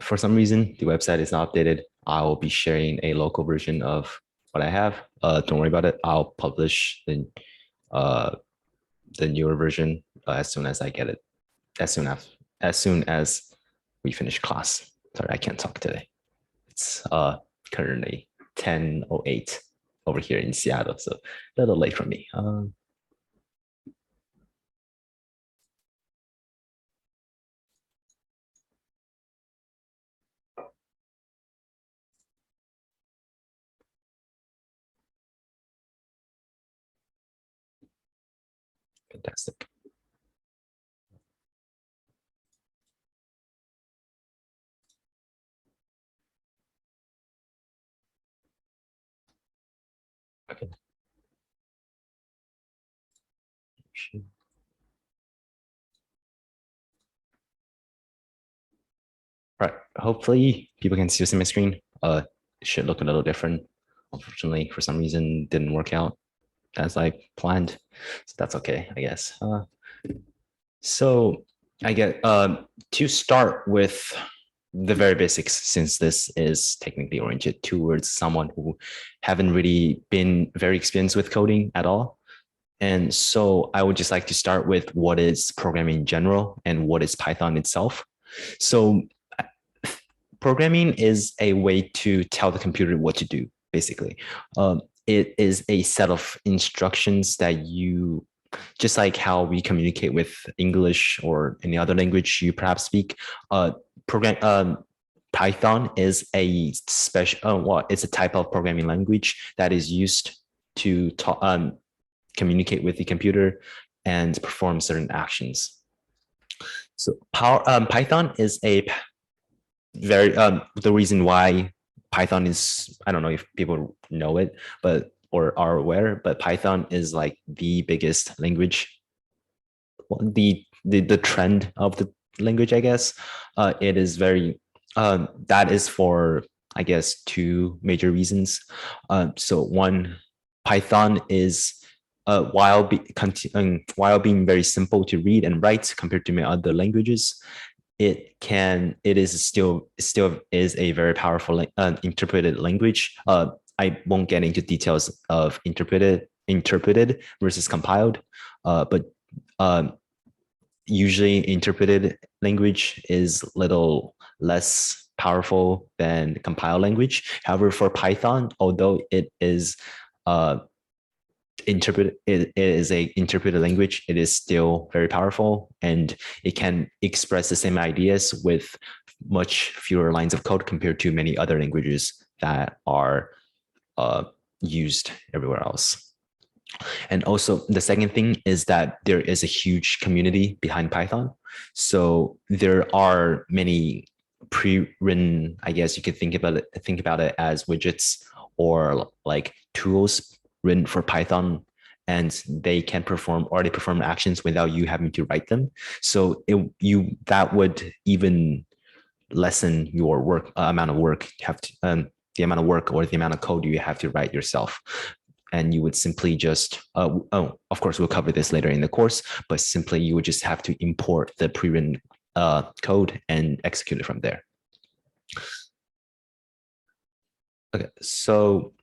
for some reason, the website is not updated. I will be sharing a local version of what I have. Don't worry about it. I'll publish uh, the newer version as soon as I get it. As soon as we finish class. Sorry, I can't talk today. It's currently 10:08 over here in Seattle, so a little late for me. Fantastic. Okay. Right. Hopefully people can see this in my screen. It should look a little different. Unfortunately, for some reason, didn't work out as I planned. So that's okay, I guess. So I get to start with the very basics, since this is technically oriented towards someone who haven't really been very experienced with coding at all. And so I would just like to start with what is programming in general and what is Python itself. So programming is a way to tell the computer what to do, basically. It is a set of instructions that you, just like how we communicate with English or any other language you perhaps speak, program Python is a special, well, it's a type of programming language that is used to communicate with the computer and perform certain actions. So Python is a very the reason why Python is, I don't know if people know it, but or are aware, but Python is like the biggest language, the trend of the language, I guess. It is very that is for, I guess, two major reasons. So one, Python is while being very simple to read and write compared to many other languages, it is still is a very powerful interpreted language. I won't get into details of interpreted versus compiled, but usually interpreted language is little less powerful than compiled language. However, for Python, although it is it is a interpreted language, it is still very powerful, and it can express the same ideas with much fewer lines of code compared to many other languages that are used everywhere else. And also the second thing is that there is a huge community behind Python. So there are many pre-written, I guess you could think about it as widgets or like tools written for Python, and they can already perform actions without you having to write them. So that would even lessen your amount of work you have to the amount of work or the amount of code you have to write yourself. And you would simply just of course we'll cover this later in the course, but simply you would just have to import the pre-written code and execute it from there. Okay, so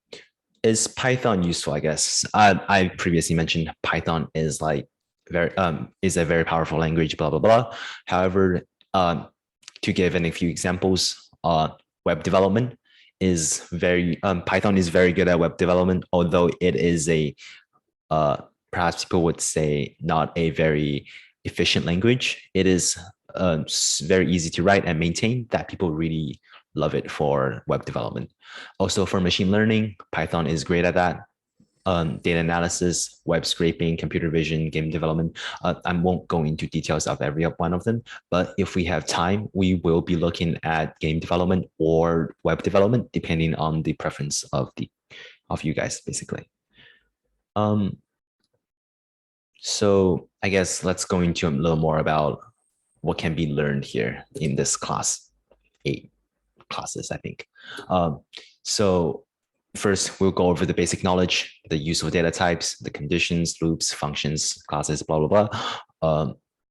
is Python useful? I guess I previously mentioned Python is like is a very powerful language, blah blah blah. However, to give a few examples, web development is very Python is very good at web development, although it is a perhaps people would say not a very efficient language. It is very easy to write and maintain, that people really love it for web development. Also for machine learning, Python is great at that. Data analysis, web scraping, computer vision, game development. I won't go into details of every one of them, but if we have time, we will be looking at game development or web development, depending on the preference of you guys, basically. So I guess let's go into a little more about what can be learned here in this class, 8 classes, I think. So first, we'll go over the basic knowledge, the use of data types, the conditions, loops, functions, classes, blah, blah, blah.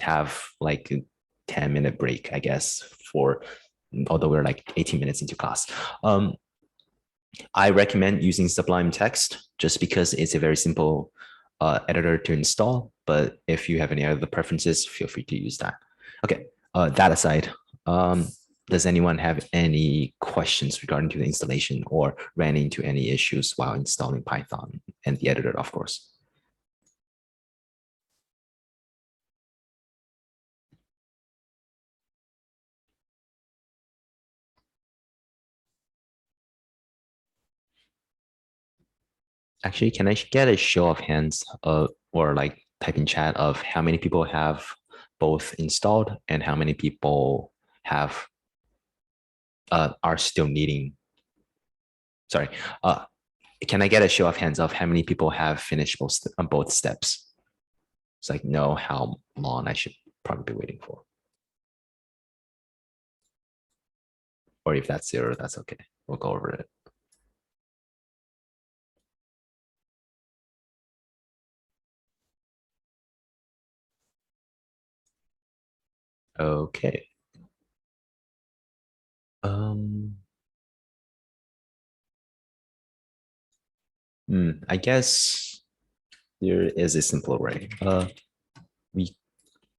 have like a 10-minute break, I guess, for although we're like 18 minutes into class. I recommend using Sublime Text just because it's a very simple editor to install. But if you have any other preferences, feel free to use that. Okay, that aside, does anyone have any questions regarding to the installation or ran into any issues while installing Python and the editor, of course? Actually, can I get a show of hands or like type in chat of how many people have both installed and how many people have are still needing, sorry, uh, can I get a show of hands of how many people have finished both steps? It's like, know how long I should probably be waiting for. Or if that's zero, that's okay. We'll go over it. Okay. Um, I guess there is a simpler way. We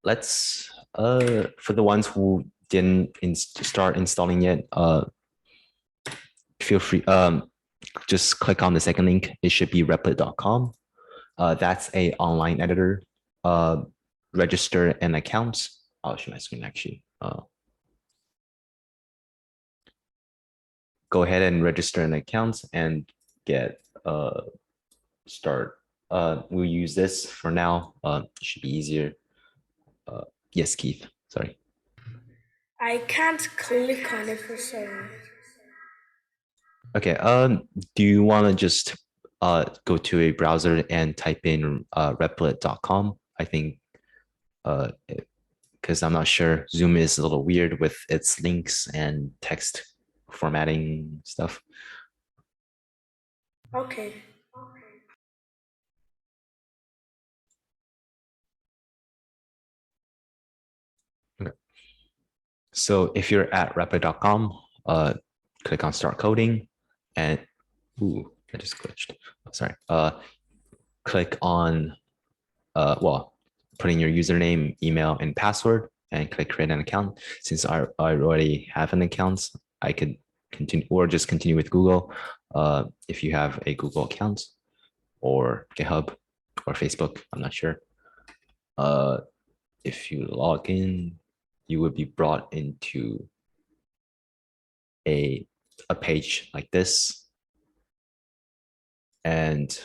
let's for the ones who didn't start installing yet, feel free just click on the second link. It should be replit.com. That's a online editor. Register an account. I'll show my screen actually. Go ahead and register an account and get start. We'll use this for now. It should be easier. Yes, Keith. Sorry. I can't click on it for some reason. Okay. Do you want to just go to a browser and type in replit.com? I think because I'm not sure. Zoom is a little weird with its links and text formatting stuff. Okay. Okay. So if you're at replit.com, click on start coding and ooh, I just glitched. Oh, sorry. Click on well, put in your username, email, and password, and click create an account. Since I already have an account, I could continue or just continue with Google. If you have a Google account or GitHub or Facebook, I'm not sure. Uh, if you log in, you would be brought into a a page like this. And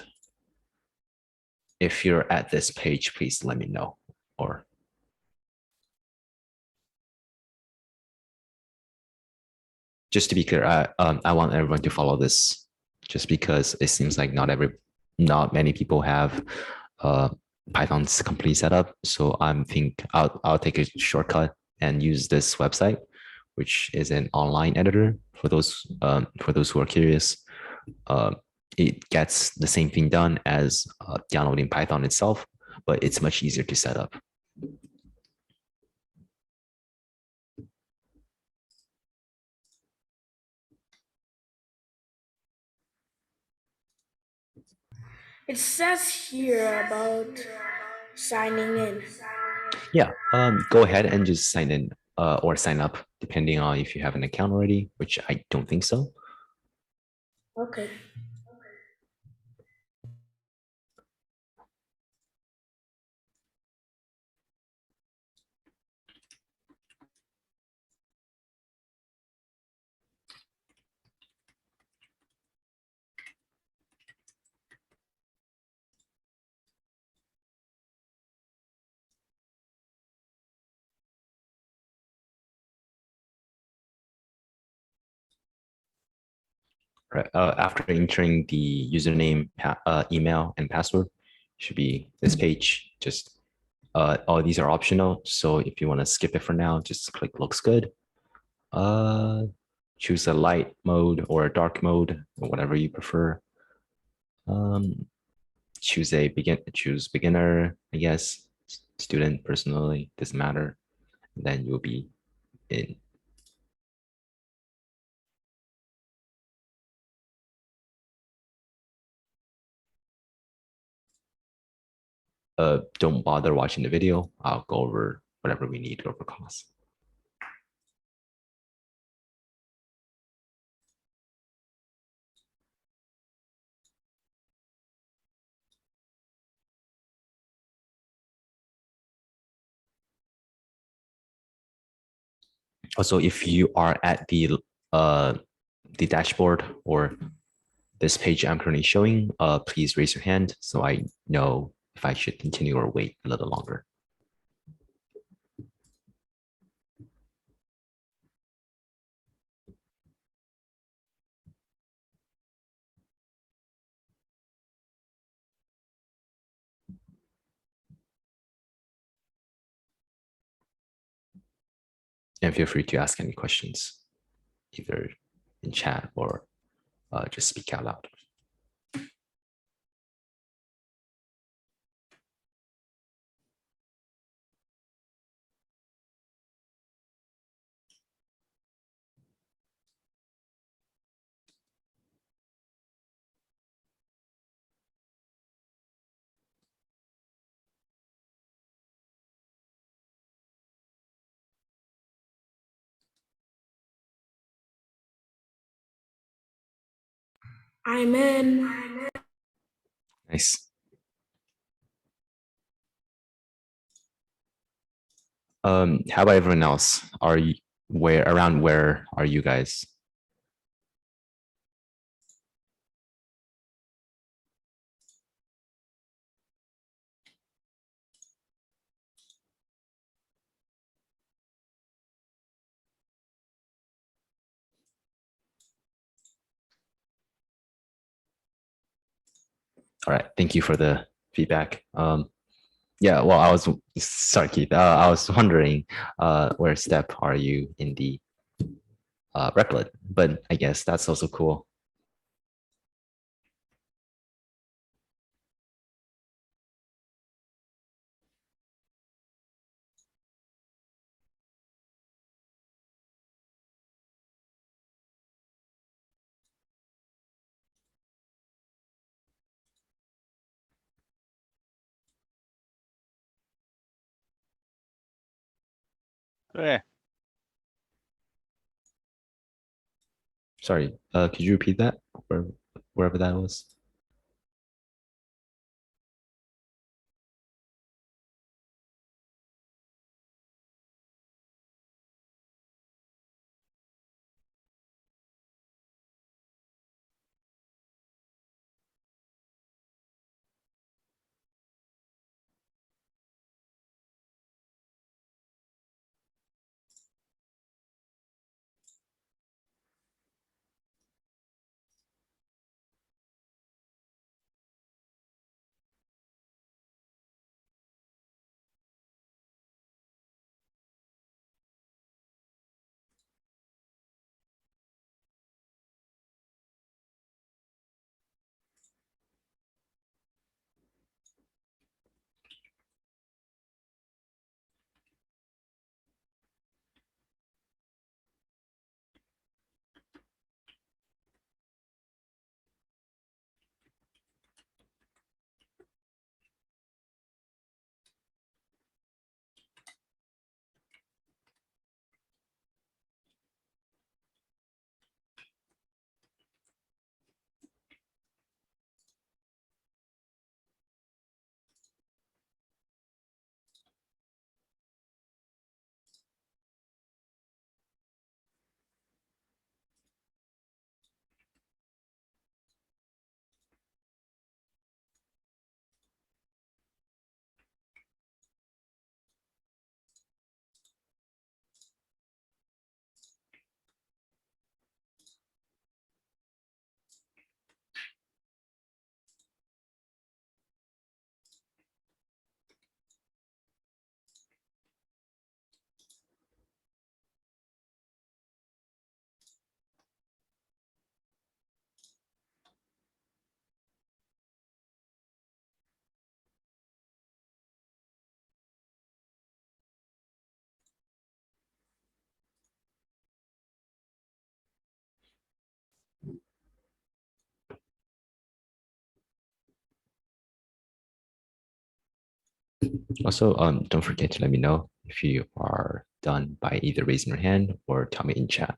if you're at this page, please let me know. Or just to be clear, I want everyone to follow this just because it seems like not many people have uh, Python's complete setup. So I'll take a shortcut and use this website, which is an online editor for those who are curious. It gets the same thing done as downloading Python itself, but it's much easier to set up. It says here about signing in. Yeah, go ahead and just sign in or sign up, depending on if you have an account already, which I don't think so. Okay. Right. After entering the username, email, and password, should be this page. Just all these are optional. So if you want to skip it for now, just click looks good. Uh, choose a light mode or a dark mode, or whatever you prefer. Um, choose beginner, I guess. student personally, doesn't matter. Then you'll be in. Don't bother watching the video. I'll go over whatever we need over class. Also, if you are at the dashboard or this page I'm currently showing, please raise your hand so I know if I should continue or wait a little longer. And feel free to ask any questions, either in chat or just speak out loud. I'm in. Nice. How about everyone else? Are you where are you guys? All right, thank you for the feedback. Yeah, well, I was sorry, Keith. I was wondering, where step are you in the Replit? But I guess that's also cool. Okay. Sorry, could you repeat that? Wherever that was. Also, don't forget to let me know if you are done by either raising your hand or tell me in chat.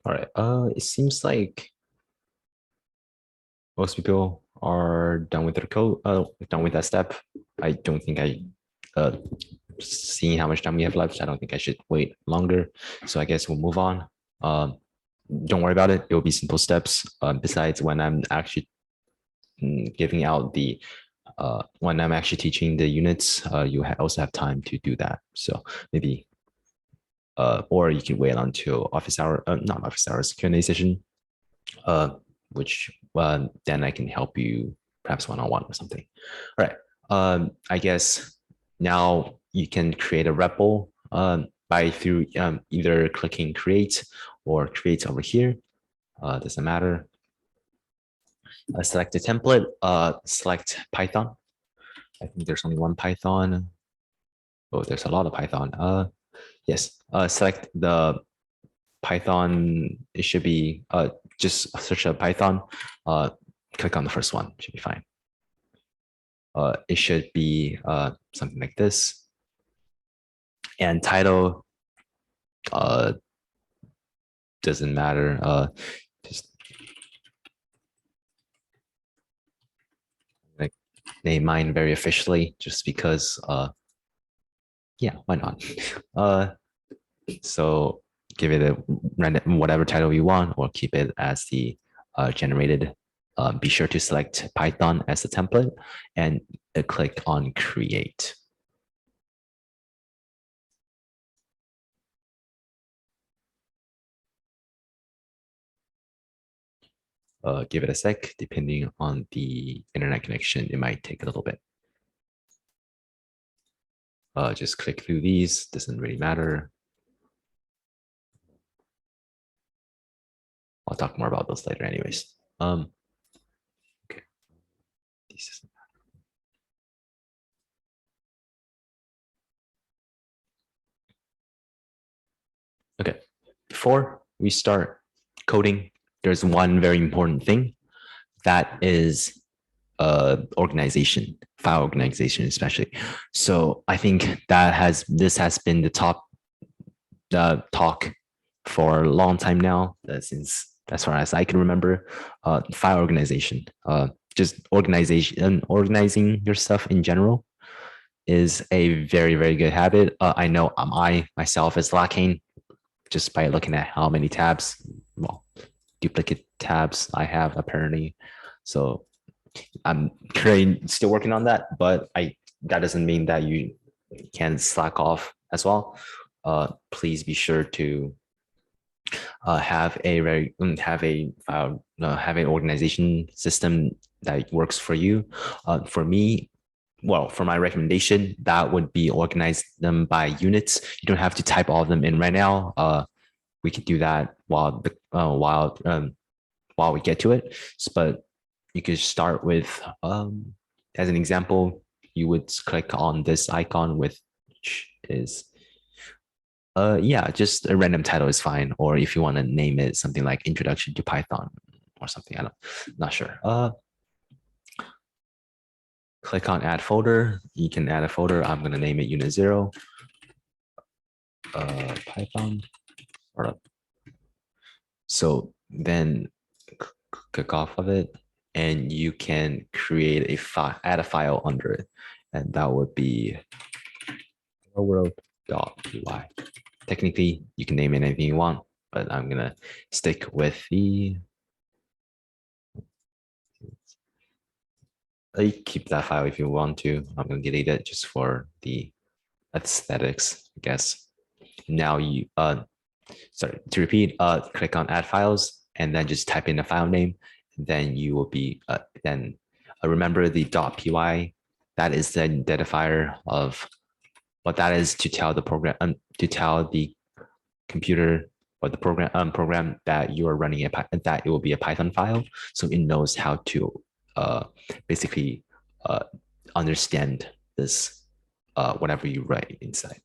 All right. It seems like most people are done with their code, done with that step. I don't think seeing how much time we have left, I don't think I should wait longer. So I guess we'll move on. Um, don't worry about it. It will be simple steps. Besides, when I'm actually giving out when I'm actually teaching the units, you also have time to do that. So maybe, or you can wait until not office hours, Q&A session, uh, which then I can help you perhaps one-on-one or something. All right. I guess now you can create a REPL by through either clicking create or create over here. Doesn't matter. Select a template, select Python. I think there's only one Python. Oh, there's a lot of Python. Yes, select the Python. It should be just search a Python. Click on the first one. Should be fine. It should be something like this. And title doesn't matter. Just like name mine very officially, just because. Yeah, why not? So give it a random whatever title you want, or keep it as the generated. Be sure to select Python as the template and click on create. Give it a sec. Depending on the internet connection, it might take a little bit. Just click through these. Doesn't really matter. I'll talk more about those later anyways. Okay. Okay. Before we start coding, there's one very important thing that is organization, file organization, especially. So I think this has been the top talk for a long time now, since as far as I can remember. File organization, just organizing your stuff in general is a very, very good habit. I know I myself is lacking just by looking at how many tabs, well, duplicate tabs I have apparently. So I'm currently still working on that, but that doesn't mean that you can slack off as well. Please be sure to have an organization system that works for you. For me, well, for my recommendation, that would be organize them by units. You don't have to type all of them in right now. we could do that while we get to it. But you could start with, as an example, you would click on this icon, which is, yeah, just a random title is fine. Or if you want to name it something like Introduction to Python or something, not sure. Click on Add Folder. You can add a folder. I'm going to name it Unit 0, Python startup. So then click off of it, and you can create a file, add a file under it, and that would be world.py. Technically, you can name it anything you want, but I'm gonna stick with the. You keep that file if you want to. I'm gonna delete it just for the aesthetics, I guess. Now you sorry, to repeat, click on Add Files, and then just type in the file name. Then you will be remember the .py. That is the identifier of what that is to tell the program, to tell the computer or the program that you are running that it will be a Python file, so it knows how to basically understand this whatever you write inside.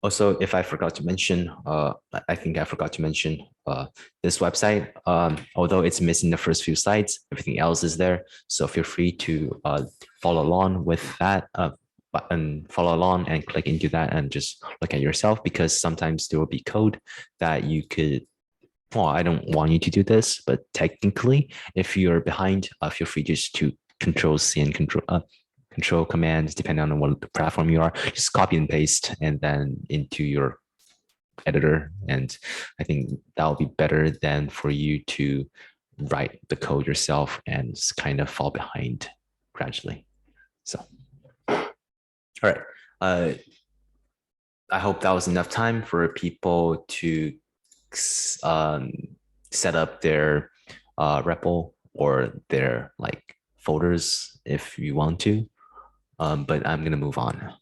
Also, if I forgot to mention, I think I forgot to mention this website. Although it's missing the first few slides, everything else is there. So feel free to follow along with that and follow along and click into that and just look at yourself, because sometimes there will be code that you could, well, I don't want you to do this, but technically, if you're behind, feel free just to Control C and Control commands, depending on what platform you are, just copy and paste and then into your editor. And I think that'll be better than for you to write the code yourself and kind of fall behind gradually. So, all right. I hope that was enough time for people to set up their REPL or their like folders if you want to. But I'm gonna move on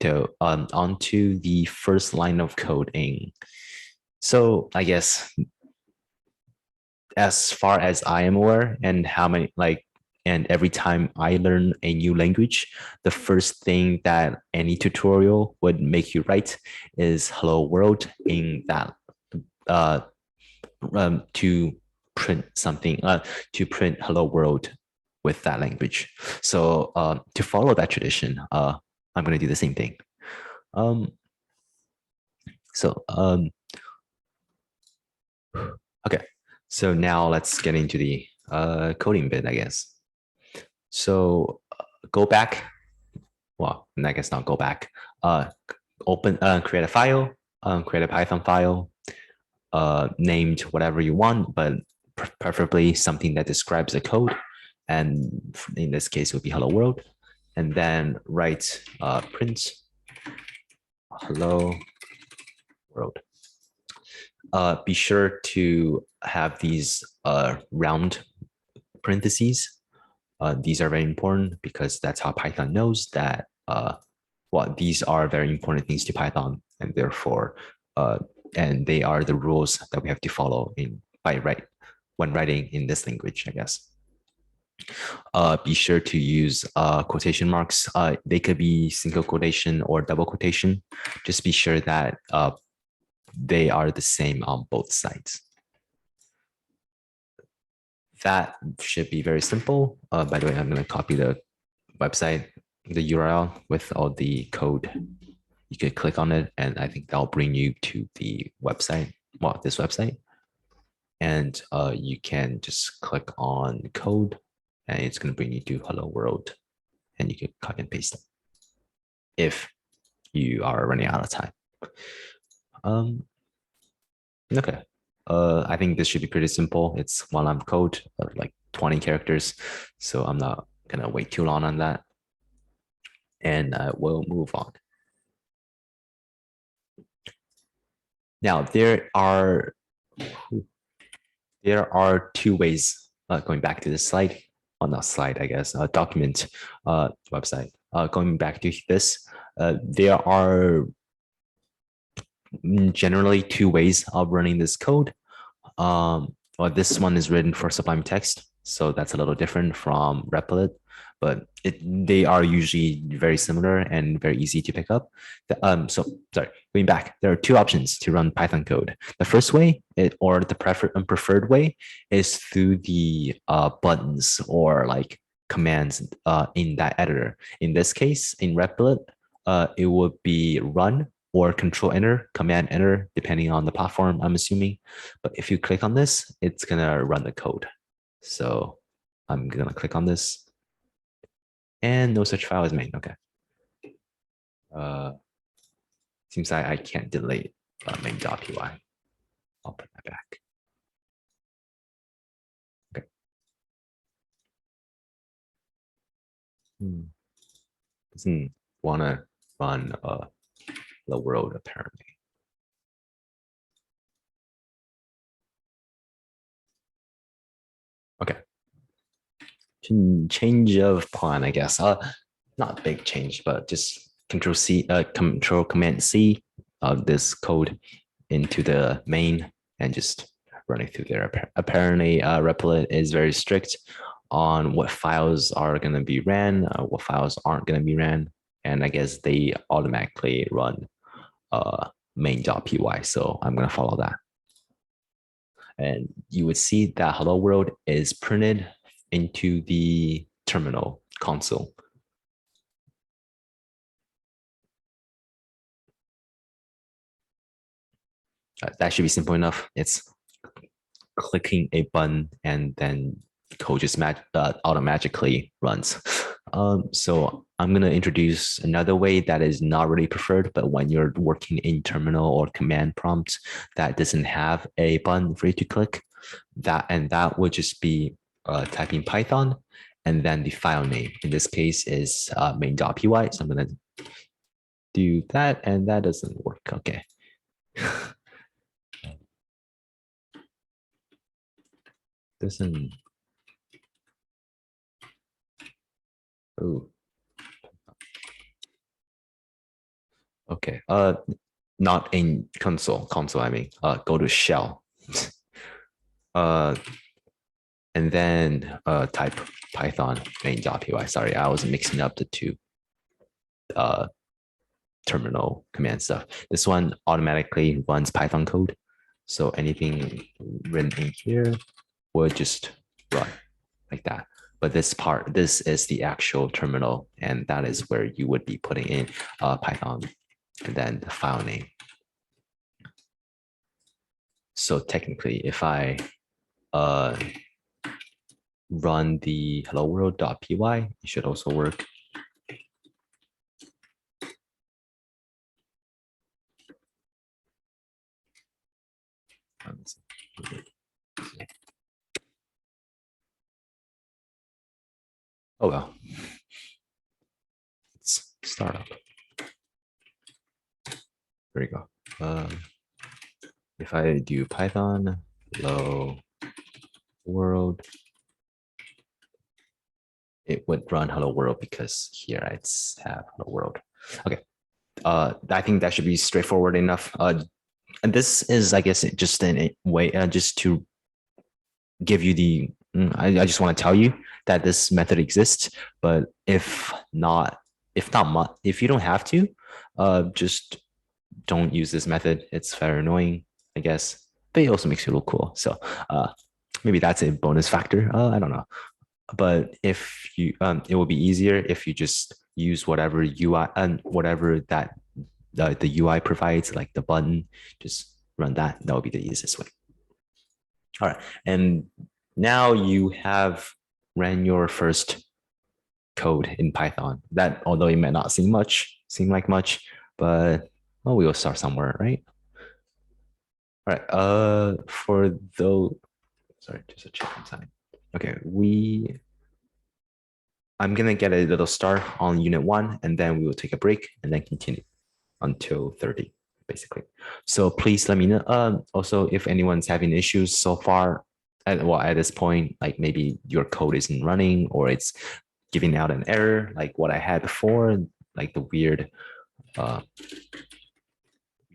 to onto the first line of coding. So I guess as far as I am aware, and how many and every time I learn a new language, the first thing that any tutorial would make you write is "Hello World" in that to print something to print "Hello World" with that language. So to follow that tradition, I'm going to do the same thing. Okay, so now let's get into the coding bit, I guess. So go back. Well, I guess not go back. Create a file, create a Python file, named whatever you want, but preferably something that describes the code. And in this case, it would be hello world. And then write print hello world. Be sure to have these round parentheses. These are very important because that's how Python knows that these are very important things to Python, and therefore, and they are the rules that we have to follow when writing in this language, I guess. Be sure to use quotation marks. They could be single quotation or double quotation. Just be sure that they are the same on both sides. That should be very simple. By the way, I'm going to copy the website, the URL with all the code. You could click on it, and I think that'll bring you to the website, this website. And you can just click on code, and it's going to bring you to hello world, and you can copy and paste it if you are running out of time. Okay. I think this should be pretty simple. It's one-line code of like 20 characters, so I'm not gonna wait too long on that, and we'll move on. Now there are two ways. Going back to this slide, not slide, I guess, document website. Going back to this, there are generally two ways of running this code. Well, this one is written for Sublime Text, so that's a little different from Replit, but they are usually very similar and very easy to pick up. So sorry, going back, there are two options to run Python code. The first way, or the preferred way, is through the buttons or like commands in that editor. In this case, in Replit, it would be run or control enter, command enter, depending on the platform, I'm assuming. But if you click on this, it's gonna run the code. So I'm gonna click on this and no such file is made. Okay. Seems like I can't delete main.py. I'll put that back. Okay. Doesn't wanna run the world apparently. Okay. Change of plan, I guess. Not big change, but just Control C, Control Command C of this code into the main and just running through there. Apparently, Replit is very strict on what files are going to be ran, what files aren't going to be ran, and I guess they automatically run main.py. So I'm going to follow that. And you would see that hello world is printed into the terminal console. That should be simple enough. It's clicking a button and then code just automatically runs. So I'm going to introduce another way that is not really preferred, but when you're working in terminal or command prompts that doesn't have a button for you to click, that would just be typing Python and then the file name. In this case is main.py. So I'm going to do that and that doesn't work. Okay. Doesn't. Oh. Okay. Not in console. Console, I mean. Go to shell. And then type Python main.py. Sorry, I was mixing up the two terminal command stuff. This one automatically runs Python code. So anything written in here would just run like that. But this is the actual terminal, and that is where you would be putting in Python and then the file name. So technically, if I run the hello world.py, it should also work. Oh well. Let's start up. There you go. If I do Python hello world, it would run hello world because here I have hello world. Okay. I think that should be straightforward enough. And this is, I guess, just in a way, just to give you the, I just want to tell you that this method exists, but if you don't have to, just don't use this method. It's very annoying, I guess, but it also makes you look cool. So maybe that's a bonus factor. I don't know. But if you, it will be easier if you just use whatever UI and whatever that the UI provides, like the button, just run that. That would be the easiest way. All right. And now you have ran your first code in Python. That, although it may not seem like much, but well, we will start somewhere, right? All right. For those, sorry, just a check on time. Okay, I'm gonna get a little start on unit 1, and then we will take a break and then continue until 30, basically. So please let me know. Also, if anyone's having issues so far, at this point, like maybe your code isn't running or it's giving out an error, like what I had before, like the weird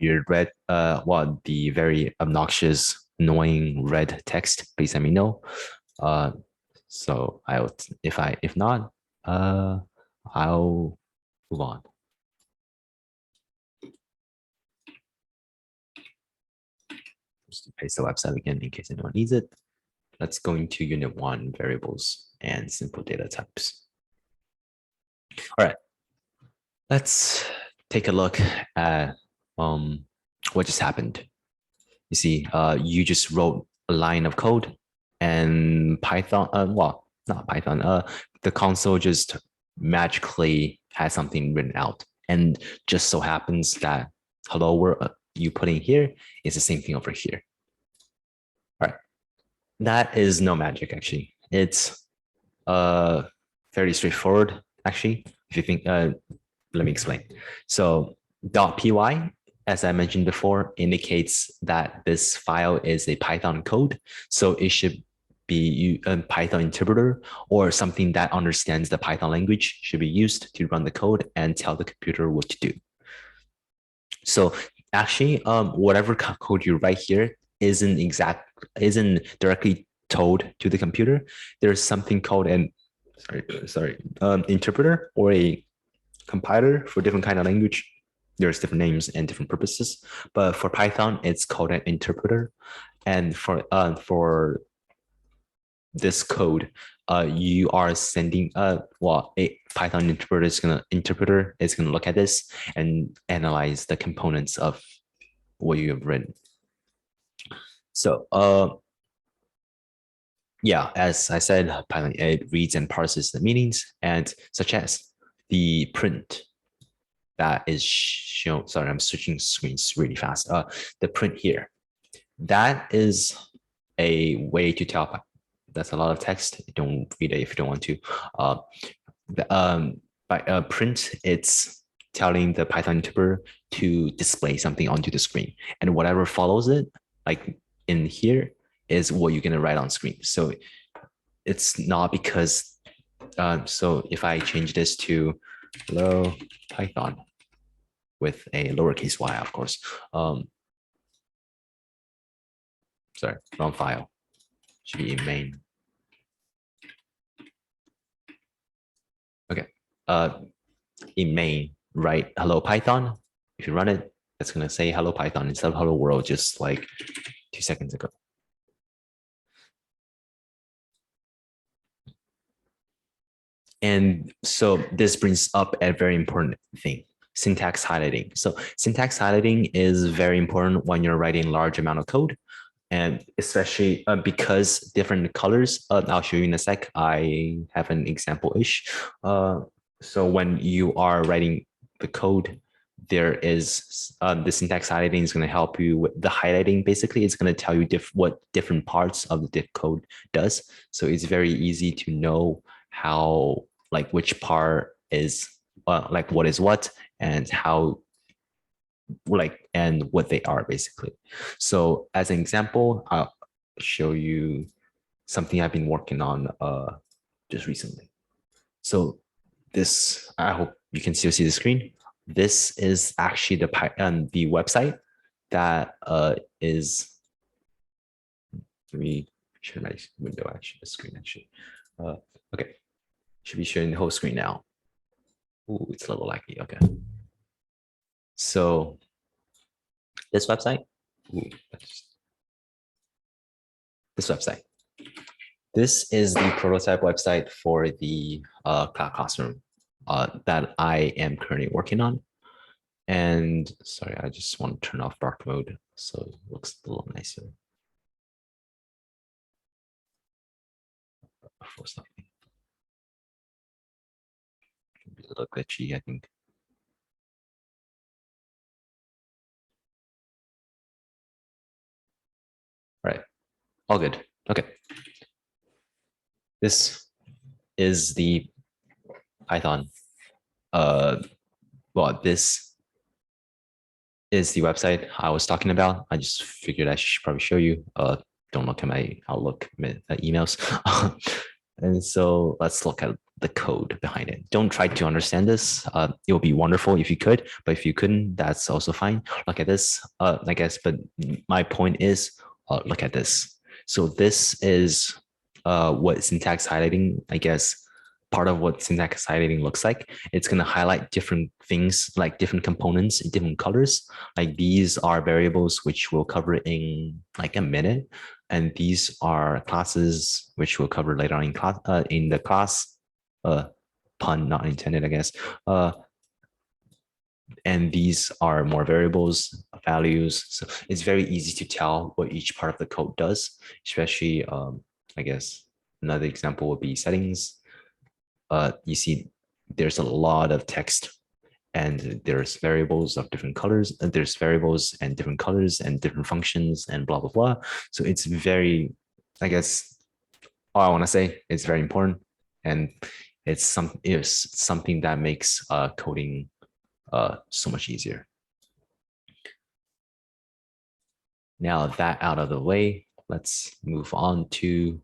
weird red, the very obnoxious, annoying red text, please let me know. So if not, I'll move on. Just paste the website again in case anyone needs it. Let's go into Unit 1, variables and simple data types. All right, let's take a look at what just happened. You see, you just wrote a line of code and Python, well, not Python, the console just magically has something written out. And just so happens that hello world you put in here is the same thing over here. All right, that is no magic actually. It's fairly straightforward actually. If you think, let me explain. So .py, as I mentioned before, indicates that this file is a Python code. So it should be a Python interpreter or something that understands the Python language should be used to run the code and tell the computer what to do. So actually, whatever code you write here isn't directly told to the computer. There's something called an interpreter or a compiler for different kind of language. There's different names and different purposes, but for Python, it's called an interpreter. And for this code, you are sending a Python interpreter is gonna look at this and analyze the components of what you have written. So yeah, as I said, Python it reads and parses the meanings, and such as the print that is shown. Sorry, I'm switching screens really fast. The print here, that is a way to tell. That's a lot of text. Don't read it if you don't want to. By print, it's telling the Python interpreter to display something onto the screen, and whatever follows it, like in here, is what you're gonna write on screen. So it's not because. So if I change this to hello Python with a lowercase y, of course. Sorry, wrong file. Should be in main. Okay. In main, write hello Python. If you run it, it's gonna say hello Python instead of hello world, just like 2 seconds ago. And so this brings up a very important thing, syntax highlighting. So syntax highlighting is very important when you're writing large amount of code, and especially because different colors. I'll show you in a sec. I have an example-ish. So when you are writing the code, there is the syntax highlighting is going to help you with the highlighting. Basically, it's going to tell you what different parts of the diff code does. So it's very easy to know how, like, which part is like what is what and how, like, and what they are basically. So as an example, I'll show you something I've been working on just recently. So this, I hope you can still see the screen. This is actually the website that is. Let me share my window actually, the screen actually. Okay, should be showing the whole screen now. Ooh, it's a little laggy. Okay. So this website, this is the prototype website for the cloud classroom that I am currently working on. And sorry, I just want to turn off dark mode so it looks a little nicer. For something. Can be a little glitchy, I think. All right, all good. Okay. This is the Python. Well, this is the website I was talking about. I just figured I should probably show you. Don't look at my Outlook emails. And so let's look at the code behind it. Don't try to understand this. It would be wonderful if you could, but if you couldn't, that's also fine. Look at this, I guess, but my point is, look at this. So this is what syntax highlighting, I guess, part of what syntax highlighting looks like. It's going to highlight different things, like different components in different colors. Like these are variables, which we'll cover in like a minute. And these are classes, which we'll cover later on in the class. Pun not intended, I guess. And these are more variables, values. So it's very easy to tell what each part of the code does, especially, I guess, another example would be settings. You see there's a lot of text and there's variables of different colors, and there's variables and different colors and different functions and blah, blah, blah. So it's very, I guess, all I want to say, it's very important. And it's something that makes coding so much easier. Now that out of the way, let's move on to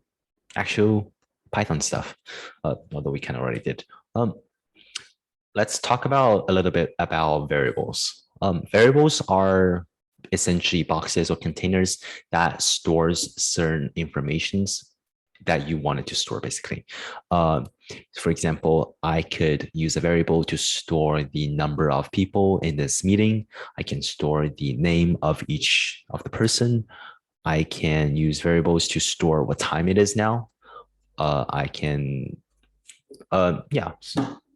actual Python stuff, although we kind of already did. Let's talk about a little bit about variables. Variables are essentially boxes or containers that stores certain informations that you wanted to store, basically. For example, I could use a variable to store the number of people in this meeting. I can store the name of each of the person. I can use variables to store what time it is now. I can, yeah,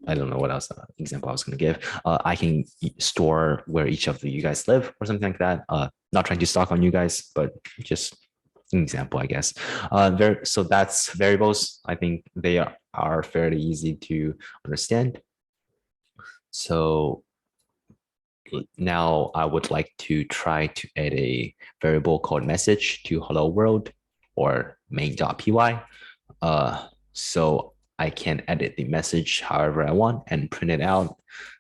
I don't know what else example I was going to give. I can store where each of you guys live or something like that. Not trying to stalk on you guys, but just an example, I guess. So that's variables. I think they are fairly easy to understand. So now I would like to try to add a variable called message to hello world or main.py. So I can edit the message however I want and print it out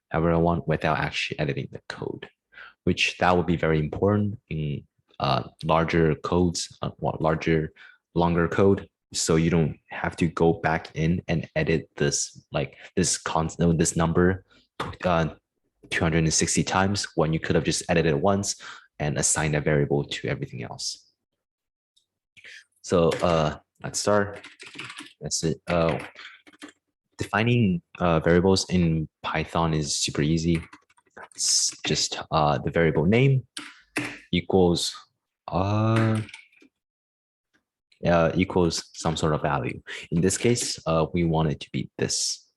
however I want without actually editing the code, which that would be very important in larger codes, longer code. So you don't have to go back in and edit this, like this number 260 times when you could have just edited it once and assigned a variable to everything else. So let's start. That's it. Defining variables in Python is super easy. It's just the variable name equals equals some sort of value. In this case, we want it to be this,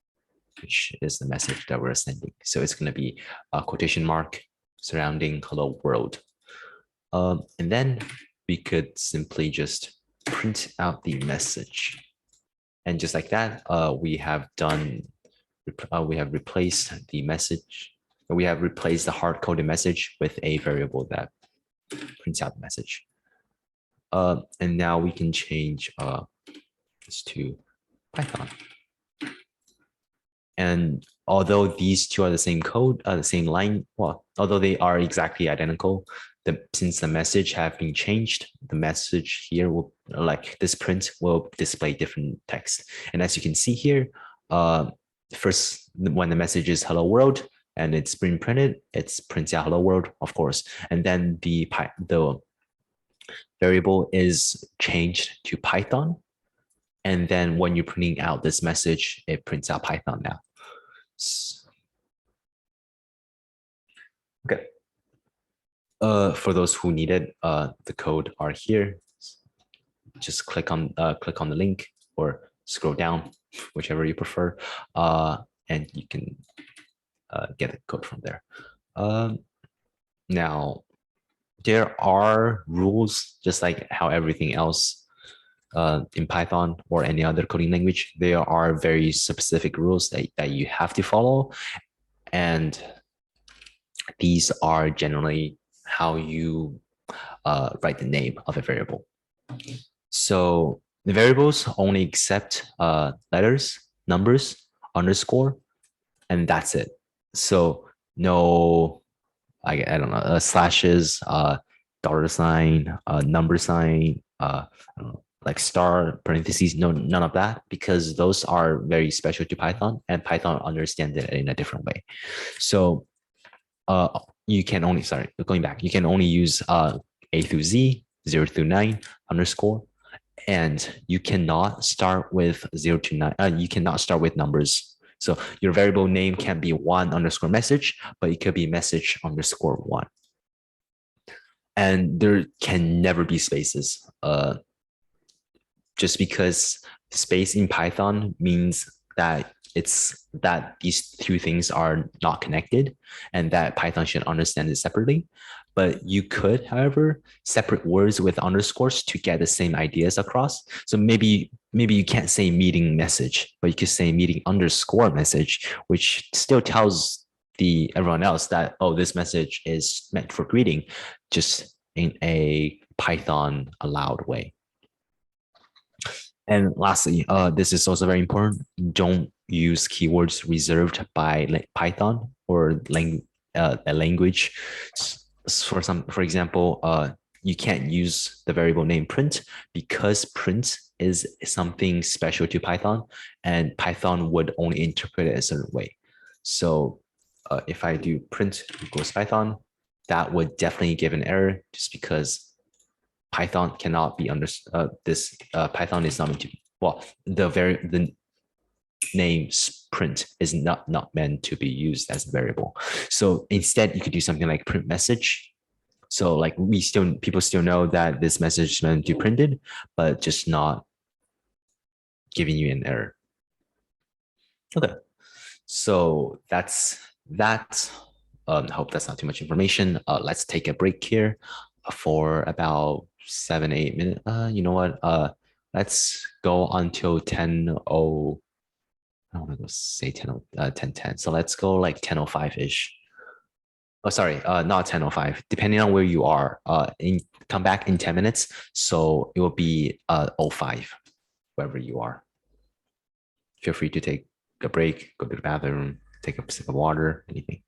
which is the message that we're sending. So it's going to be a quotation mark surrounding hello world. And then we could simply just print out the message. And just like that, we have replaced the message. We have replaced the hard-coded message with a variable that prints out the message. And now we can change this to Python. And although these two are the same code, the same line, well, although they are exactly identical, since the message have been changed, the message here will, like this print, will display different text. And as you can see here, first, when the message is hello world and it's being printed, it's prints out hello world, of course. And then the variable is changed to Python. And then when you're printing out this message, it prints out Python now. Okay. For those who need it, the code are here. Just click on the link or scroll down, whichever you prefer, and you can get the code from there. Now, there are rules, just like how everything else in Python or any other coding language. There are very specific rules that you have to follow, and these are generally how you write the name of a variable. So the variables only accept letters, numbers, underscore, and that's it. So no, I don't know, slashes, dollar sign, number sign, I don't know, like star parentheses, no, none of that, because those are very special to Python, and Python understands it in a different way. So you can only, sorry, going back, you can only use A through Z, 0 through 9, underscore, and you cannot start with 0 to 9. You cannot start with numbers. So your variable name can be 1 underscore message, but it could be message underscore 1. And there can never be spaces. Just because space in Python means that it's that these two things are not connected and that Python should understand it separately. But you could, however, separate words with underscores to get the same ideas across. So maybe you can't say meeting message, but you could say meeting underscore message, which still tells everyone else that, oh, this message is meant for greeting, just in a Python allowed way. And lastly, this is also very important. Don't use keywords reserved by Python or a language. For example, you can't use the variable name print because print is something special to Python, and Python would only interpret it a certain way. So if I do print equals Python, that would definitely give an error just because Python cannot be Python is not meant to be, well, the name print is not meant to be used as a variable. So instead you could do something like print message. So like people still know that this message is meant to be printed, but just not giving you an error. Okay. So that's that. I hope that's not too much information. Let's take a break here for about 7-8 minutes. You know what? Let's go until 10:0. I don't want to say 10:10. So let's go like 10:05-ish. Oh, sorry, not 10:05. Depending on where you are, come back in 10 minutes. So it will be 05, wherever you are. Feel free to take a break, go to the bathroom, take a sip of water, anything.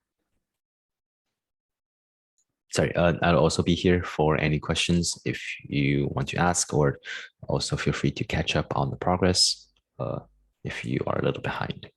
Sorry, I'll also be here for any questions if you want to ask, or also feel free to catch up on the progress if you are a little behind.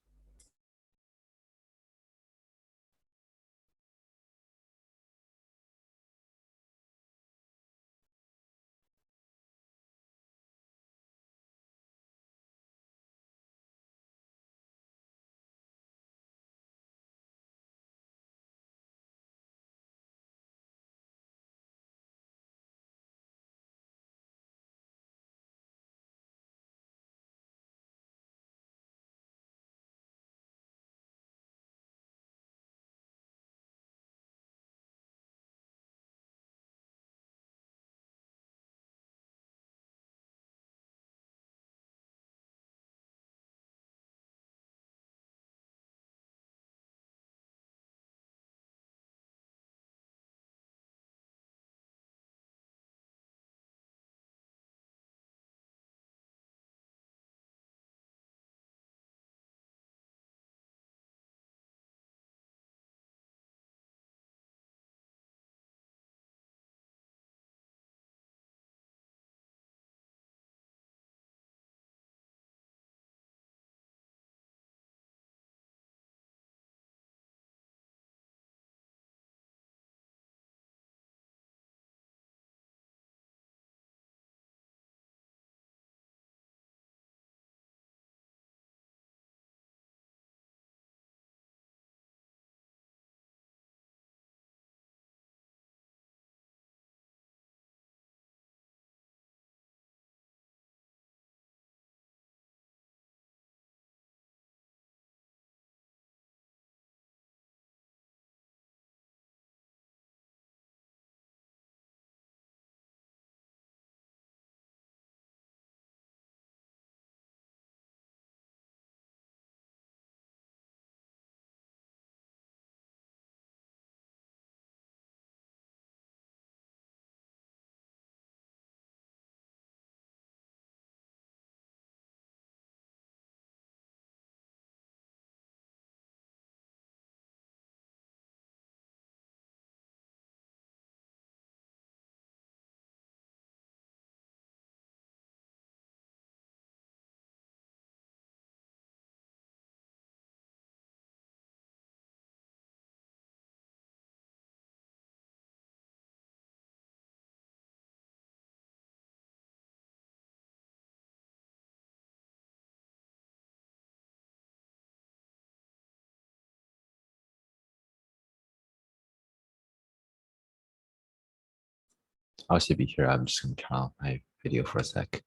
I'll still be here. I'm just gonna turn off my video for a sec.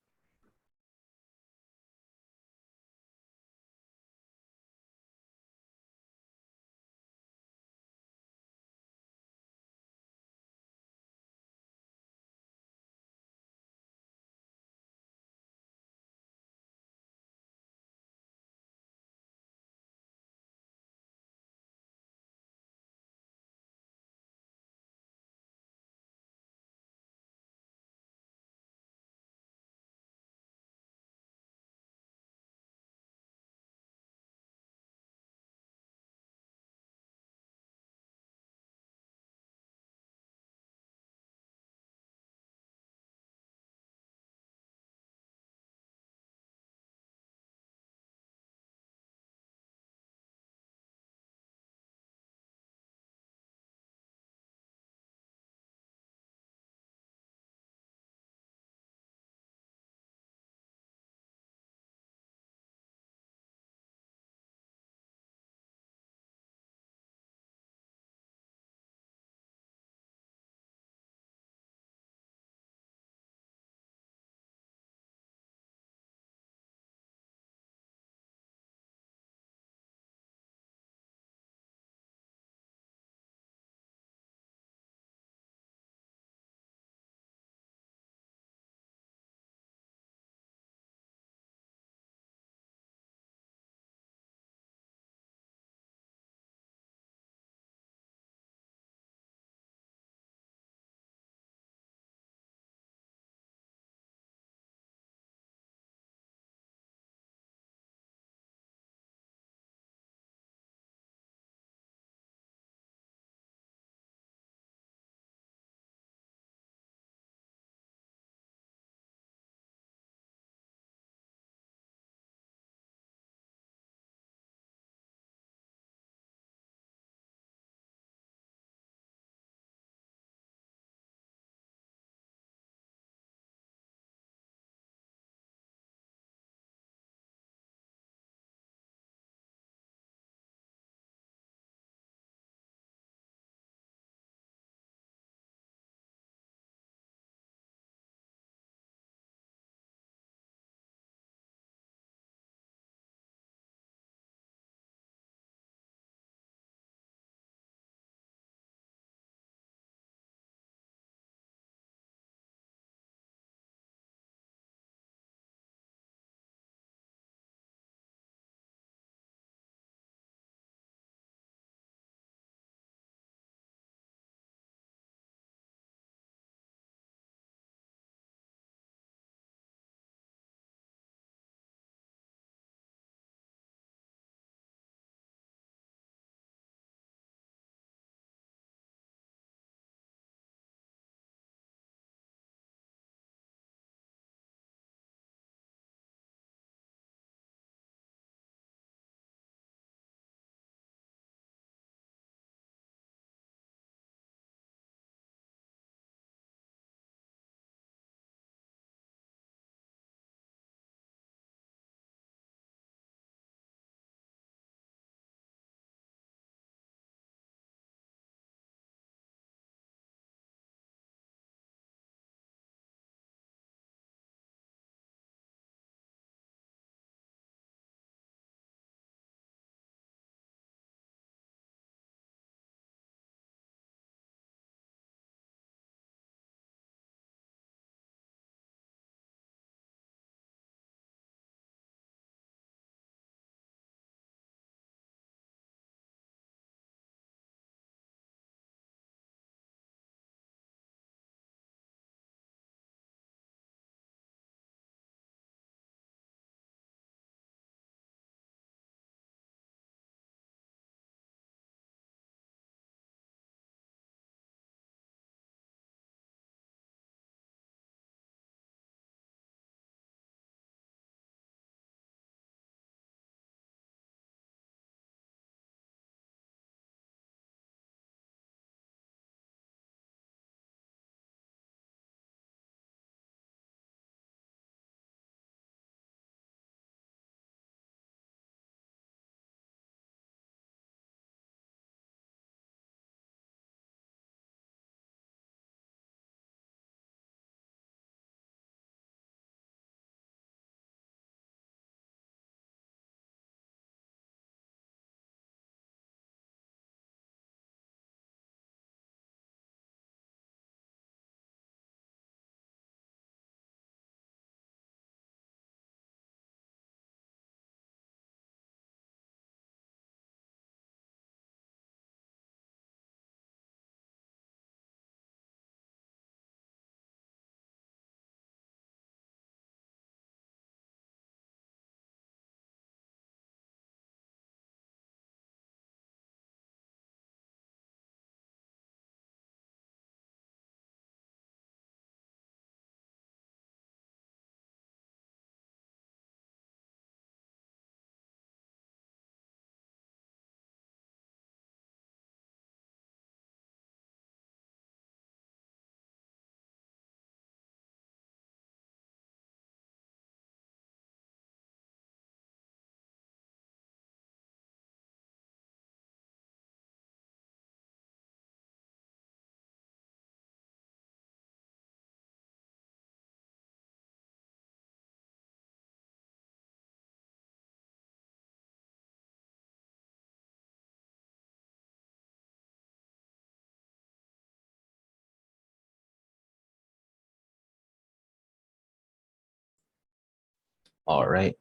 All right.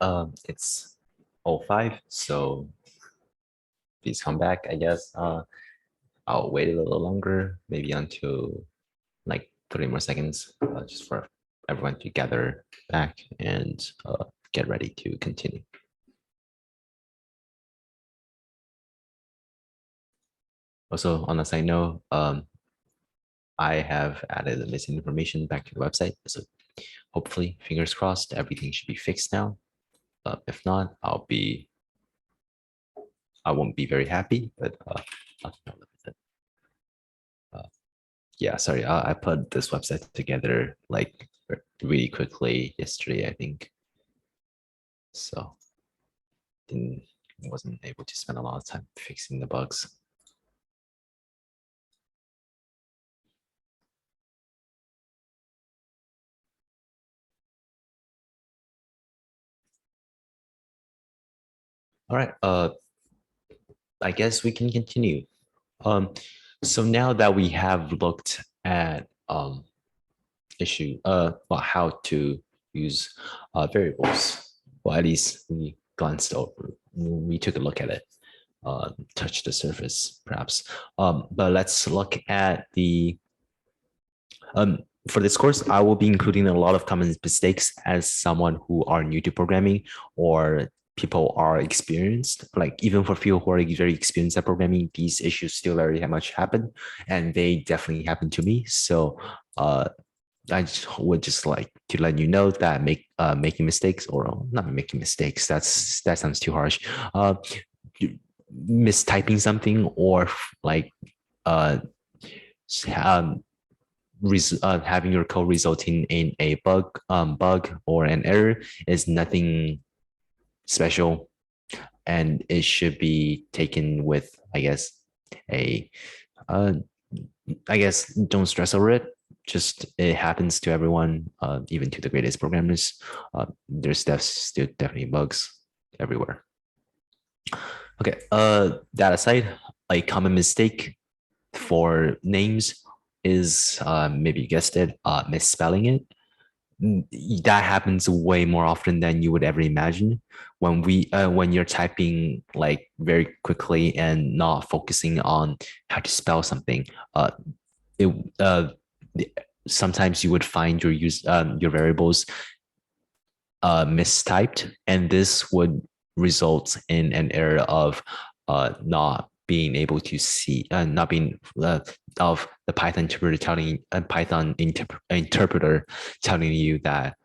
It's 05, so please come back, I guess. I'll wait a little longer, maybe until like 30 more seconds, just for everyone to gather back and get ready to continue. Also, on a side note, I have added the missing information back to the website. So hopefully, fingers crossed, everything should be fixed now. If not, I won't be very happy, but I'll deal with it. Yeah, sorry, I put this website together like really quickly yesterday, I think. So didn't wasn't able to spend a lot of time fixing the bugs. All right, I guess we can continue. So now that we have looked at well, how to use variables, well, at least we glanced over, we took a look at it, touched the surface, perhaps. But let's look at the for this course, I will be including a lot of common mistakes as someone who are new to programming or people are experienced. Like even for people who are very experienced at programming, these issues still very much happen, and they definitely happen to me. So I would just like to let you know that making mistakes, or not making mistakes, that sounds too harsh. Mistyping something, or like uh, um, having your code resulting in a bug or an error is nothing special, and it should be taken with, I guess, a uh, I guess don't stress over it. Just it happens to everyone, even to the greatest programmers. There's still definitely bugs everywhere. Okay, that aside, a common mistake for names is, maybe you guessed it, misspelling it. That happens way more often than you would ever imagine when you're typing like very quickly and not focusing on how to spell something. It Sometimes you would find your variables mistyped, and this would result in an error of not being able to see, not being of the Python interpreter telling you that,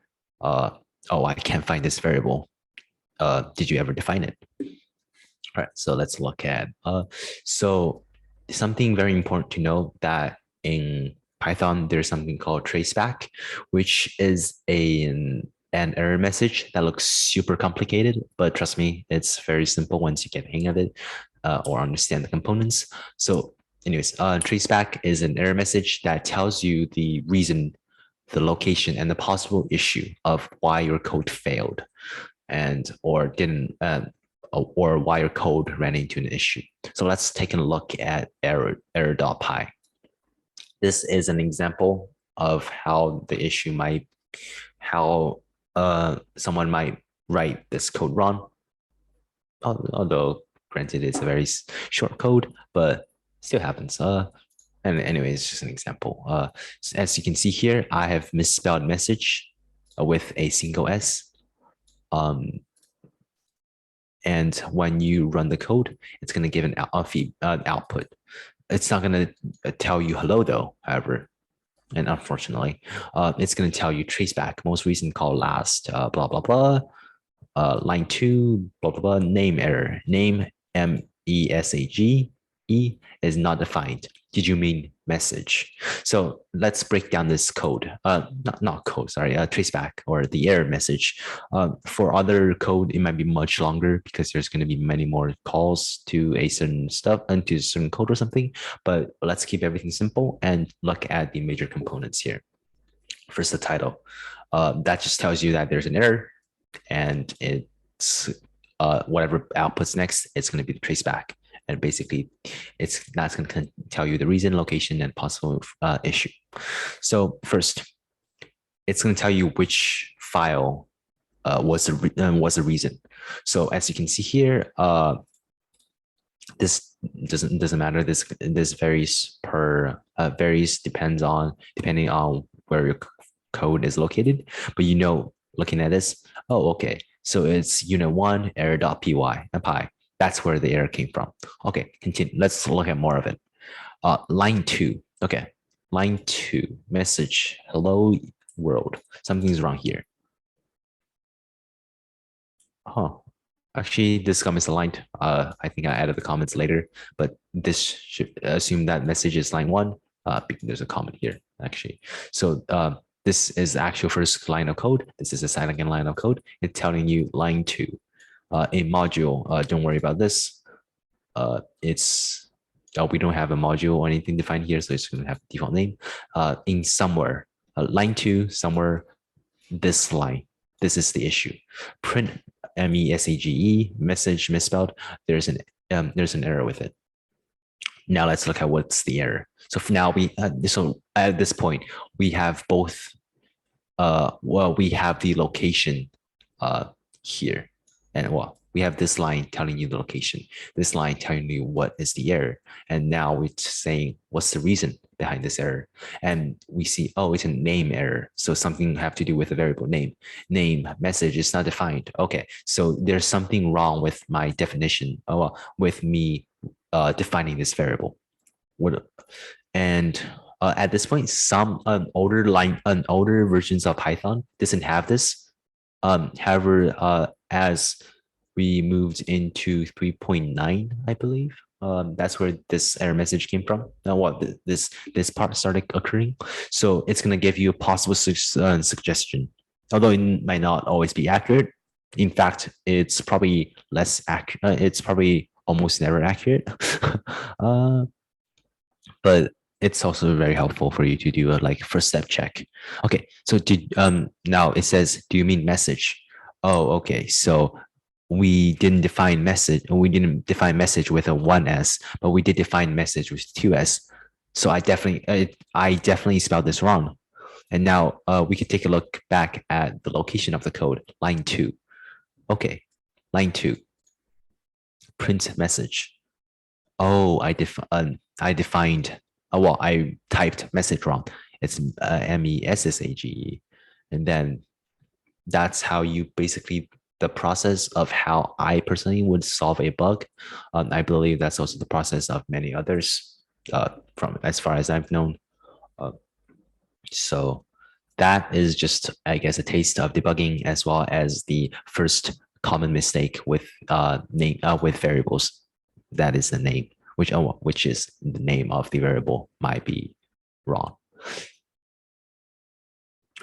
oh, I can't find this variable. Did you ever define it? All right, so let's look at so something very important to know, that in Python there's something called traceback, which is an error message that looks super complicated, but trust me, it's very simple once you get the hang of it, or understand the components. So anyways, traceback is an error message that tells you the reason, the location, and the possible issue of why your code failed, and or didn't or why your code ran into an issue. So let's take a look at error.py. This is an example of how the issue might, how someone might write this code wrong. Although granted, it's a very short code, but still happens. And anyway, it's just an example. As you can see here, I have misspelled message with a single S. And when you run the code, it's going to give an output. It's not going to tell you hello though, however, and unfortunately, it's going to tell you traceback, most recent call last, blah, blah, blah, line 2, blah, blah, blah, name error, name MESAGE is not defined. Did you mean message? So let's break down this code, not code, sorry, traceback, or the error message. For other code, it might be much longer because there's going to be many more calls to a certain stuff and to a certain code or something, but let's keep everything simple and look at the major components here. First, the title. That just tells you that there's an error, and it's whatever outputs next, it's going to be the traceback. And basically, that's going to tell you the reason, location, and possible issue. So first, it's going to tell you which file what's the reason. So as you can see here, this doesn't matter. This varies depending on where your code is located. But looking at this, oh, okay, so it's unit1 error.py and pi. That's where the error came from. Okay, continue. Let's look at more of it. Line 2. Okay, line 2, message, hello world. Something's wrong here. Huh. Actually, this comment is aligned. I think I added the comments later, but this should assume that message is line 1. There's a comment here, actually. So this is the actual first line of code. This is the second line of code. It's telling you line 2. In module, don't worry about this. We don't have a module or anything defined here, so it's going to have a default name. In somewhere, line 2, somewhere, this line. This is the issue. Print message misspelled. There's an error with it. Now let's look at what's the error. So for now, so at this point we have both. We have the location here, and we have this line telling you the location, this line telling you what is the error, and now we're saying what's the reason behind this error. And we see, oh, it's a name error. So something have to do with a variable name. Name message is not defined. Okay, so there's something wrong with my definition, with me defining this variable. And at this point, some older versions of Python doesn't have this. However, as we moved into 3.9, I believe, that's where this error message came from. Now, this part started occurring, so it's gonna give you a possible suggestion, although it might not always be accurate. In fact, it's probably less accurate. It's probably almost never accurate. But it's also very helpful for you to do a first step check. Okay, so now it says, do you mean message? Oh, okay. So we didn't define message. We didn't define message with a 1s, but we did define message with 2s. So I definitely spelled this wrong. And now we can take a look back at the location of the code, line 2. Okay, line 2, print message. Oh, I defined. I typed message wrong. It's message, and then that's how you basically the process of how I personally would solve a bug. I believe that's also the process of many others, from as far as I've known. So that is just, I guess, a taste of debugging, as well as the first common mistake with with variables. That is the name, which is the name of the variable, might be wrong.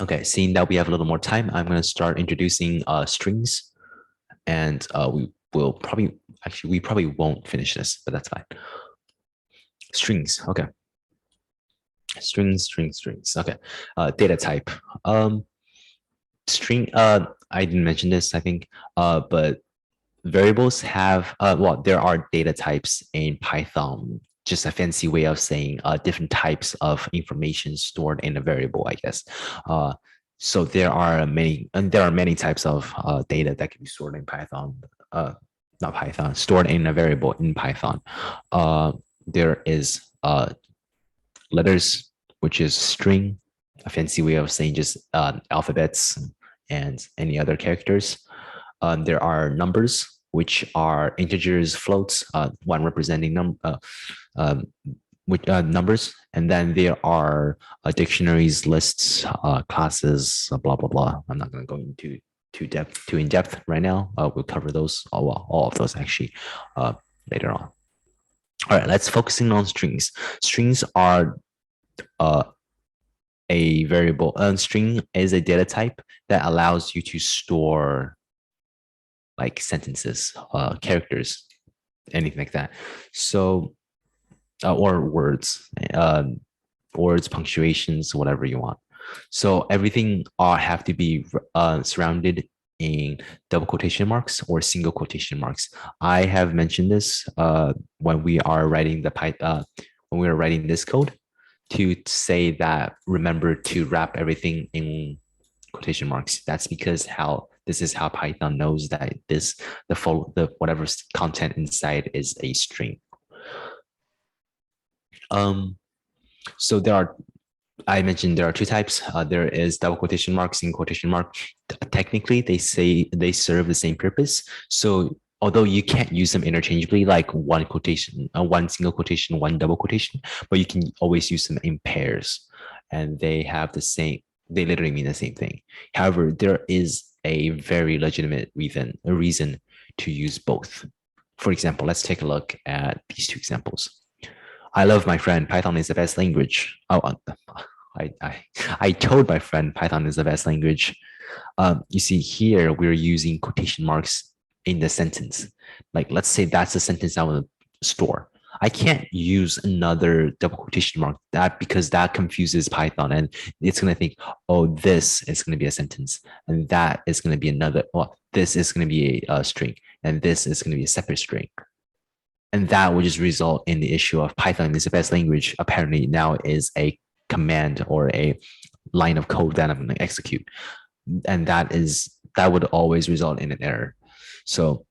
Okay, seeing that we have a little more time, I'm going to start introducing strings, and we probably won't finish this, but that's fine. Strings, okay. Strings. Okay, data type. String. I didn't mention this, I think, but variables have there are data types in Python, just a fancy way of saying different types of information stored in a variable, I guess. So there are many types of data that can be stored in Python. Not Python, stored in a variable in Python. There is letters, which is string, a fancy way of saying just alphabets and any other characters. There are numbers, which are integers, floats, one representing numbers. And then there are dictionaries, lists, classes, blah, blah, blah. I'm not going to go into too in depth right now. We'll cover those, all of those actually, later on. All right, let's focusing on strings. Strings are a variable. String is a data type that allows you to store like sentences, characters, anything like that. So, or words, punctuations, whatever you want. So everything have to be surrounded in double quotation marks or single quotation marks. I have mentioned this when we are writing this code, to say that remember to wrap everything in quotation marks. That's because This is how Python knows that whatever content inside is a string. So I mentioned there are two types. There is double quotation mark, single quotation mark. Technically, they say they serve the same purpose. So although you can't use them interchangeably, like one quotation, one single quotation, one double quotation, but you can always use them in pairs, and they have the same. They literally mean the same thing. However, there is a very legitimate reason to use both. For example, let's take a look at these two examples. I love my friend. Python is the best language. Oh, I told my friend Python is the best language. You see here, we're using quotation marks in the sentence. Like, let's say that's the sentence I want to store. I can't use another double quotation mark because that confuses Python, and it's going to think, oh, this is going to be a sentence, and that is going to be another, well, this is going to be a string, and this is going to be a separate string. And that would just result in the issue of Python is the best language. Apparently now is a command or a line of code that I'm going to execute. And that would always result in an error. So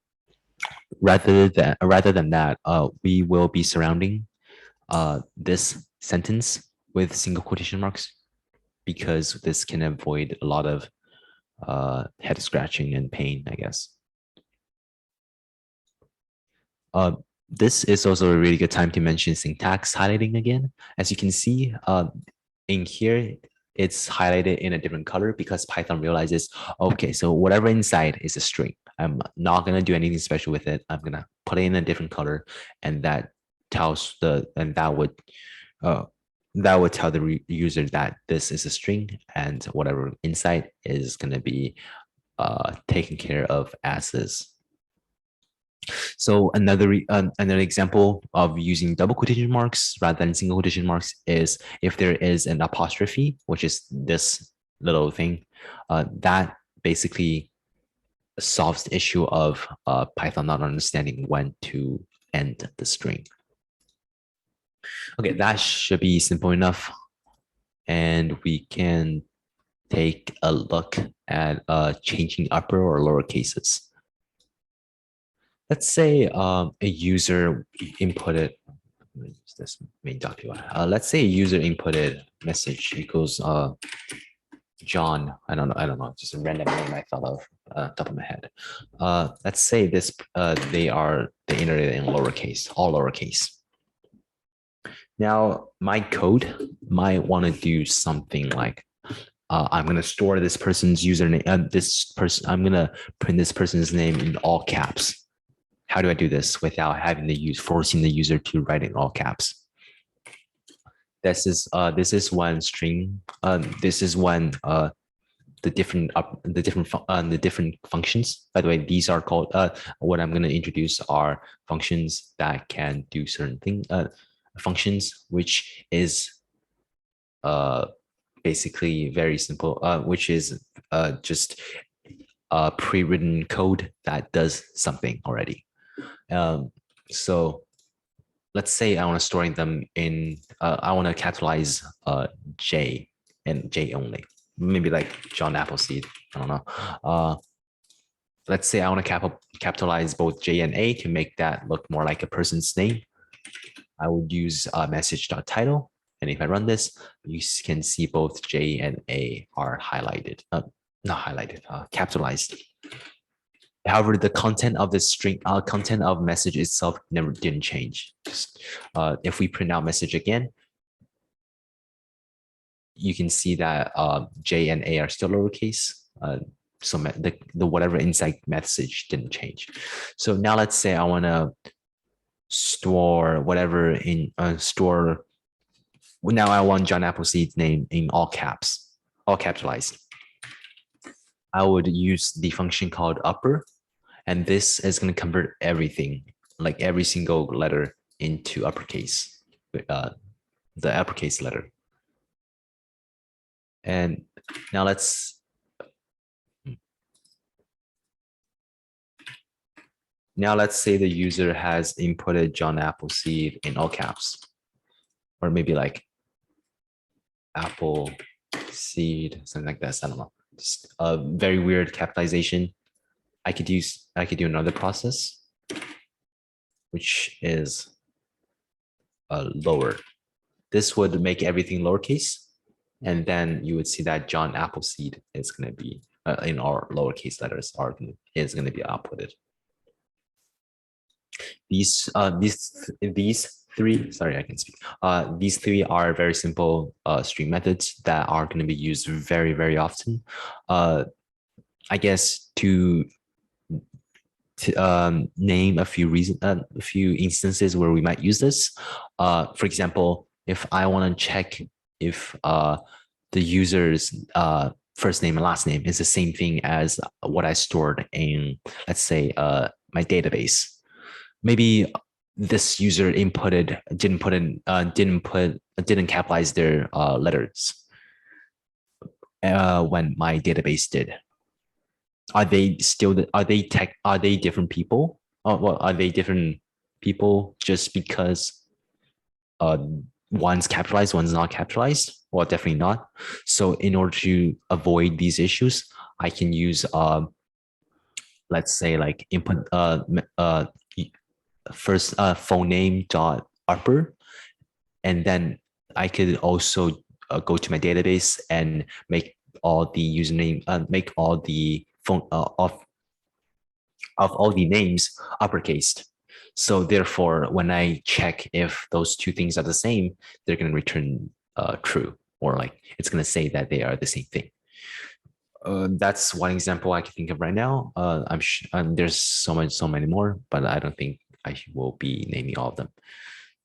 rather than that, we will be surrounding this sentence with single quotation marks, because this can avoid a lot of head scratching and pain, I guess. This is also a really good time to mention syntax highlighting again. As you can see in here, it's highlighted in a different color because Python realizes, okay, so whatever inside is a string. I'm not going to do anything special with it. I'm going to put it in a different color, and that would tell the user that this is a string, and whatever inside is going to be taken care of as is. So another example of using double quotation marks rather than single quotation marks is if there is an apostrophe, which is this little thing, that basically solves the issue of Python not understanding when to end the string. Okay, that should be simple enough, and we can take a look at changing upper or lower cases. Let's say a user inputted this main document. Let's say a user inputted message equals John. I don't know, just a random name I thought of top of my head. Let's say they entered it in lowercase, all lowercase. Now my code might want to do something like I'm going to store this person's username. I'm going to print this person's name in all caps. How do I do this without having to forcing the user to write in all caps? This is one string. This is when the different functions. By the way, these are called what I'm going to introduce are functions that can do certain things. Functions which is basically very simple, which is just pre-written code that does something already. So let's say I want to store them in, I want to capitalize J and J only, maybe like John Appleseed. I don't know. Let's say I want to capitalize both J and A to make that look more like a person's name. I would use message.title. And if I run this, you can see both J and A are highlighted, not highlighted, capitalized. However, the content of the string, content of message itself didn't change. Just, if we print out message again, you can see that J and A are still lowercase. So the whatever inside message didn't change. So now let's say I want to store whatever in store. Now I want John Appleseed's name in all caps, all capitalized. I would use the function called upper, and this is going to convert everything, like every single letter, into uppercase, the uppercase letter. And now let's say the user has inputted John Appleseed in all caps, or maybe like Apple seed, something like that. I don't know. just a very weird capitalization, I could do another process, which is lower. This would make everything lowercase, and then you would see that John Appleseed is going to be in our lowercase letters is going to be outputted. These three, sorry, I can speak. These three are very simple string methods that are going to be used very, very often. I guess to name a few a few instances where we might use this. For example, if I want to check if the user's first name and last name is the same thing as what I stored in, let's say, my database. Maybe this user didn't capitalize their letters when my database did. Are they different people? Well, are they different people just because uh, one's capitalized, one's not capitalized? Well, definitely not. So in order to avoid these issues, I can use let's say like input first phone name dot upper, and then I could also go to my database and make all the username, make all the phone of all the names uppercased. So therefore, when I check if those two things are the same, they're going to return true, or like it's going to say that they are the same thing. That's one example I can think of right now. There's so many more, but I don't think I will be naming all of them.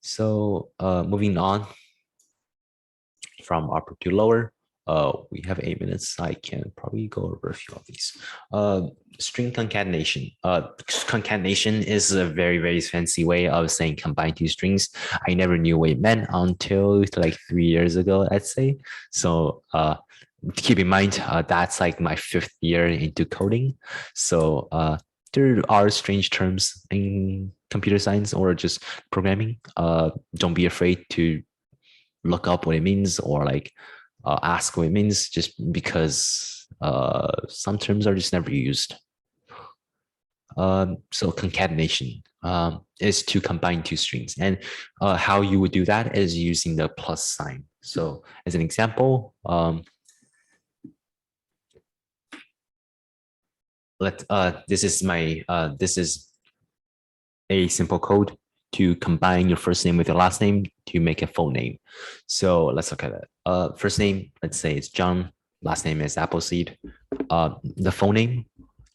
So moving on from upper to lower, we have 8 minutes. I can probably go over a few of these. String concatenation. Concatenation is a very, very fancy way of saying combine two strings. I never knew what it meant until like 3 years ago, I'd say. So keep in mind, that's like my 5th year into coding. So there are strange terms in computer science or just programming. Don't be afraid to look up what it means or like ask what it means, just because some terms are just never used. So concatenation is to combine two strings, and how you would do that is using the plus sign. So as an example, this is a simple code to combine your first name with your last name to make a full name. So let's look at it. First name, let's say it's John. Last name is Appleseed. The full name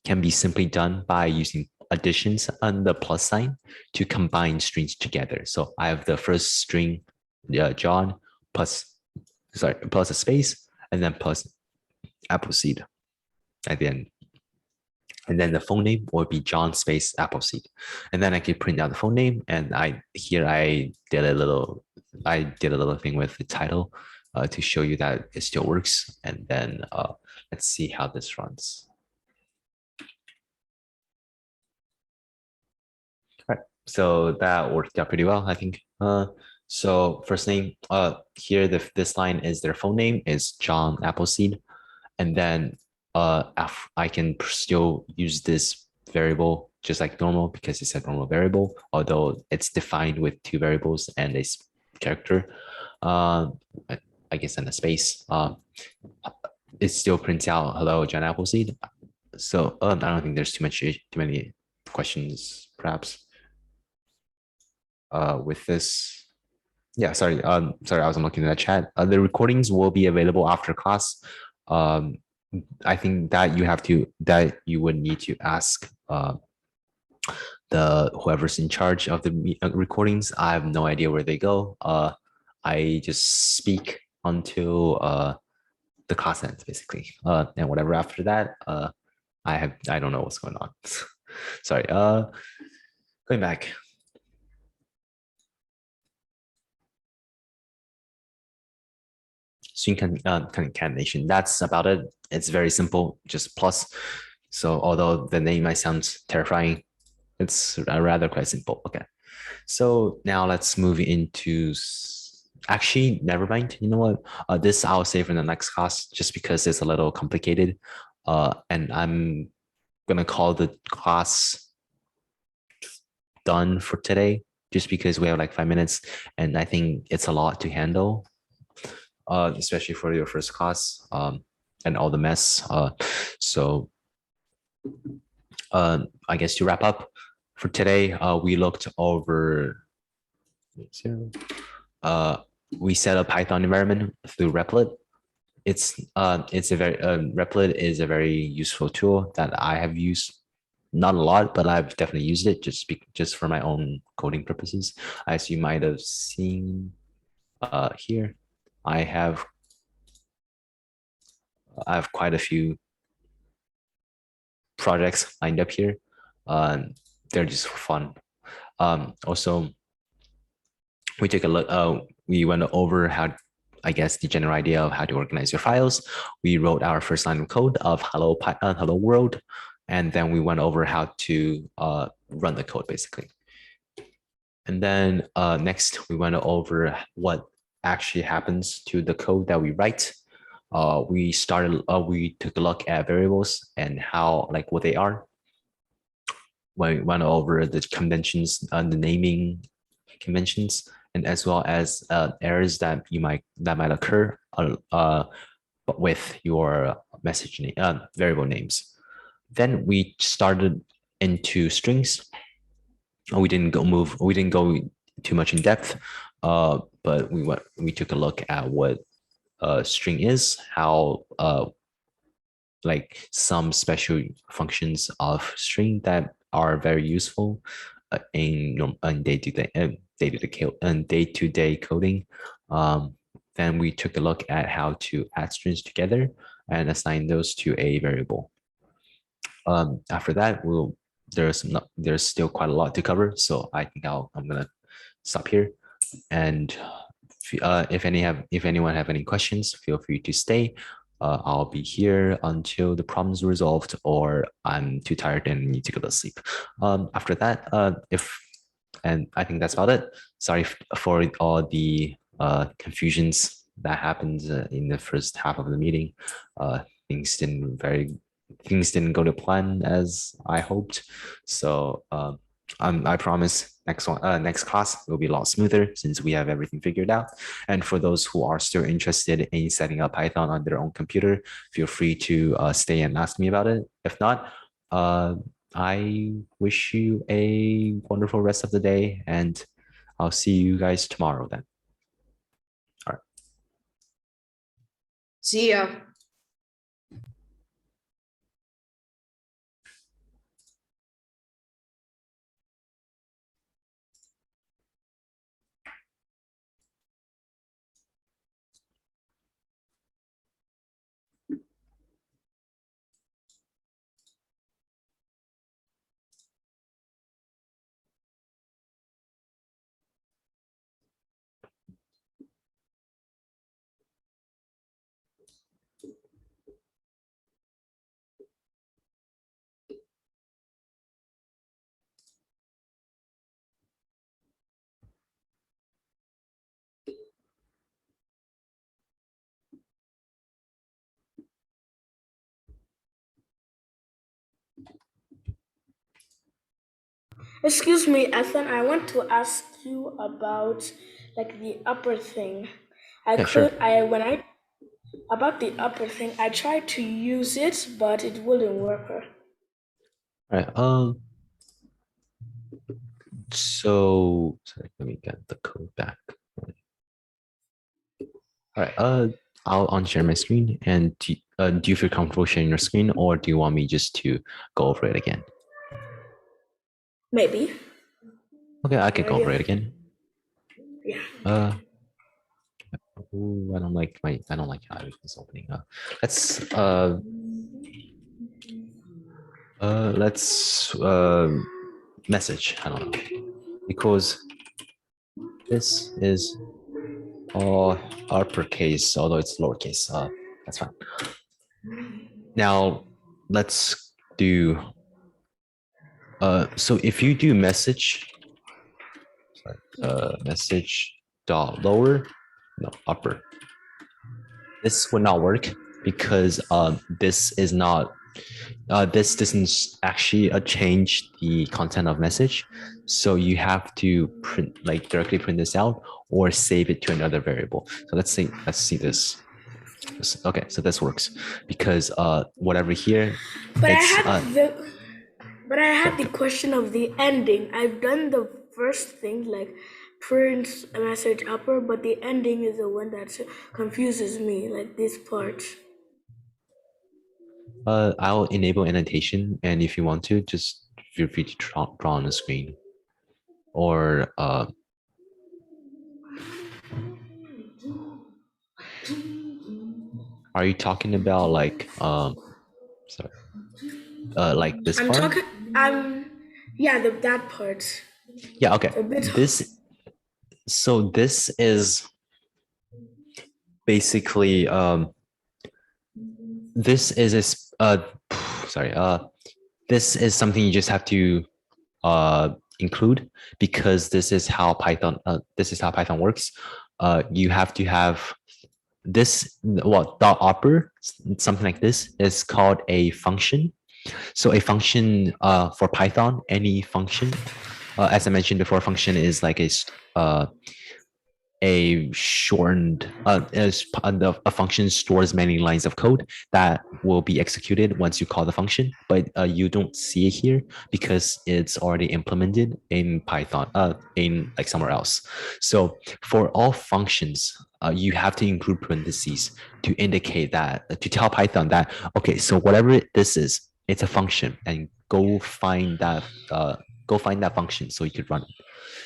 can be simply done by using additions and the plus sign to combine strings together. So I have the first string, John, plus a space, and then plus Appleseed at the end. And then the phone name will be John space Appleseed. And then I can print out the phone name. And I did a little thing with the title to show you that it still works. And then let's see how this runs. All right, so that worked out pretty well, I think. So first name, here this line is their phone name is John Appleseed. And then I can still use this variable just like normal because it's a normal variable, although it's defined with 2 variables and a character, I guess, and a space. It still prints out hello John Appleseed. So I don't think there's too many questions perhaps with this. Yeah, sorry, I wasn't looking at the chat. The recordings will be available after class. I think that you would need to ask the whoever's in charge of the recordings. I have no idea where they go. I just speak until the class ends, basically, and whatever after that, I don't know what's going on. Sorry. Going back. String concatenation. That's about it. It's very simple, just plus. So although the name might sound terrifying, it's rather quite simple. Okay. So now let's move into Actually, never mind. You know what? This I'll save for the next class just because it's a little complicated. And I'm gonna call the class done for today just because we have like 5 minutes and I think it's a lot to handle, especially for your first class, and all the mess. So I guess to wrap up for today, we looked over, uh, we set a Python environment through Replit. It's a very Replit is a very useful tool that I have used, not a lot, but I've definitely used it just for my own coding purposes. As you might have seen here, I have quite a few projects lined up here. They're just for fun. Also, we took a look. We went over how, I guess, the general idea of how to organize your files. We wrote our first line of code of hello world, and then we went over how to run the code basically. And then next, we went over what actually happens to the code that we write. We took a look at variables and how, like, what they are. We went over the conventions, the naming conventions, and as well as errors that might occur with your message variable names. Then we started into strings. We didn't go too much in depth, but we took a look at what a string is, how like some special functions of string that are very useful in day-to-day coding. Then we took a look at how to add strings together and assign those to a variable. After that, there's still quite a lot to cover, so I think I'm gonna stop here. And if anyone have any questions, feel free to stay. I'll be here until the problem's resolved, or I'm too tired and need to go to sleep. After that, and I think that's about it. Sorry for all the confusions that happened in the first half of the meeting. Uh, things didn't very things didn't go to plan as I hoped. So I promise next class will be a lot smoother since we have everything figured out. And for those who are still interested in setting up Python on their own computer, feel free to stay and ask me about it. If not, I wish you a wonderful rest of the day, and I'll see you guys tomorrow then. All right. See ya. Excuse me, Ethan. I want to ask you about like the upper thing. Yeah, sure. When I about the upper thing, I tried to use it, but it wouldn't work. All right. So sorry, let me get the code back. All right. I'll unshare my screen. And do you feel comfortable sharing your screen, or do you want me just to go over it again? Maybe. Okay, I can go over Yeah. it again. Yeah. Uh, ooh, I don't like how it's opening up. Let's message. I don't know, because this is all uppercase, although it's lowercase. That's fine. Now let's do. So if you do message, sorry, message dot lower, no, upper. This would not work because this is not this doesn't actually change the content of message. So you have to print like directly print this out or save it to another variable. So let's see this. Okay, so this works because whatever here, But I it's had the question of the ending. I've done the first thing, like print a message upper, but the ending is the one that confuses me, like this part. I'll enable annotation, and if you want to, just feel free to draw on the screen. Or are you talking about like sorry, like this I'm part? talking. Yeah, that part. Yeah, okay. A bit. This is basically this is sorry this is something you just have to include because this is how Python works. You have to have this dot opper, something like this is called a function. So a function for Python, any function, as I mentioned before, function is like a shortened a function stores many lines of code that will be executed once you call the function, but you don't see it here because it's already implemented in Python in like somewhere else. So for all functions, you have to include parentheses to indicate that to tell Python that okay, so whatever this is, it's a function, and go find that function so you could run it.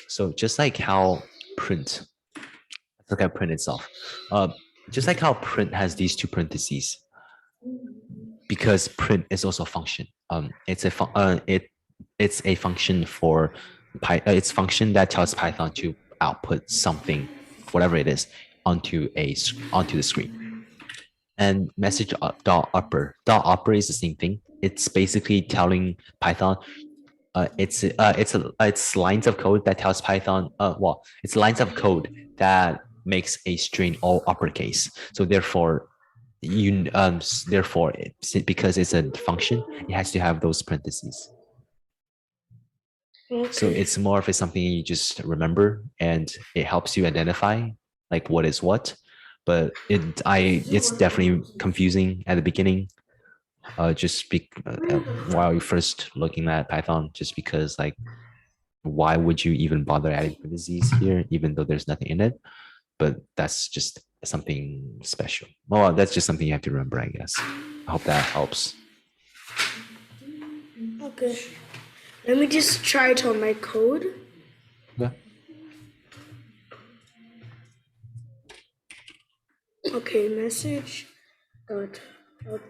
So just like how print look at print itself. Just like how print has these two parentheses, because print is also a function. It's a function for it's function that tells Python to output something, whatever it is, onto the screen. And message dot upper is the same thing. It's basically telling Python it's lines of code that tells Python it's lines of code that makes a string all uppercase. So therefore because it's a function, it has to have those parentheses. Okay. So it's more of something you just remember, and it helps you identify like what is what. But it's definitely confusing at the beginning. While you're first looking at Python, just because like why would you even bother adding parentheses here, even though there's nothing in it? But that's just something special. Well, that's just something you have to remember, I guess. I hope that helps. Okay. Let me just try it on my code. Yeah. Okay, message dot upper.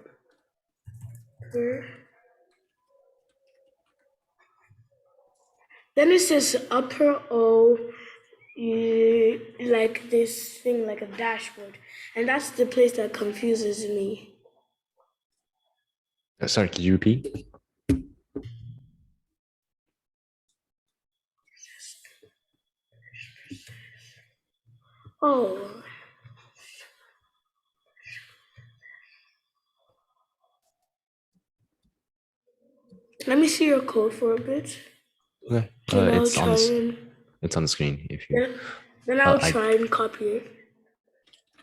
Then it says upper O, like this thing, like a dashboard, and that's the place that confuses me. Sorry, could you repeat? Oh, let me see your code for a bit. Okay. Then I'll try and It's on the screen. If you, then I'll I try and copy it.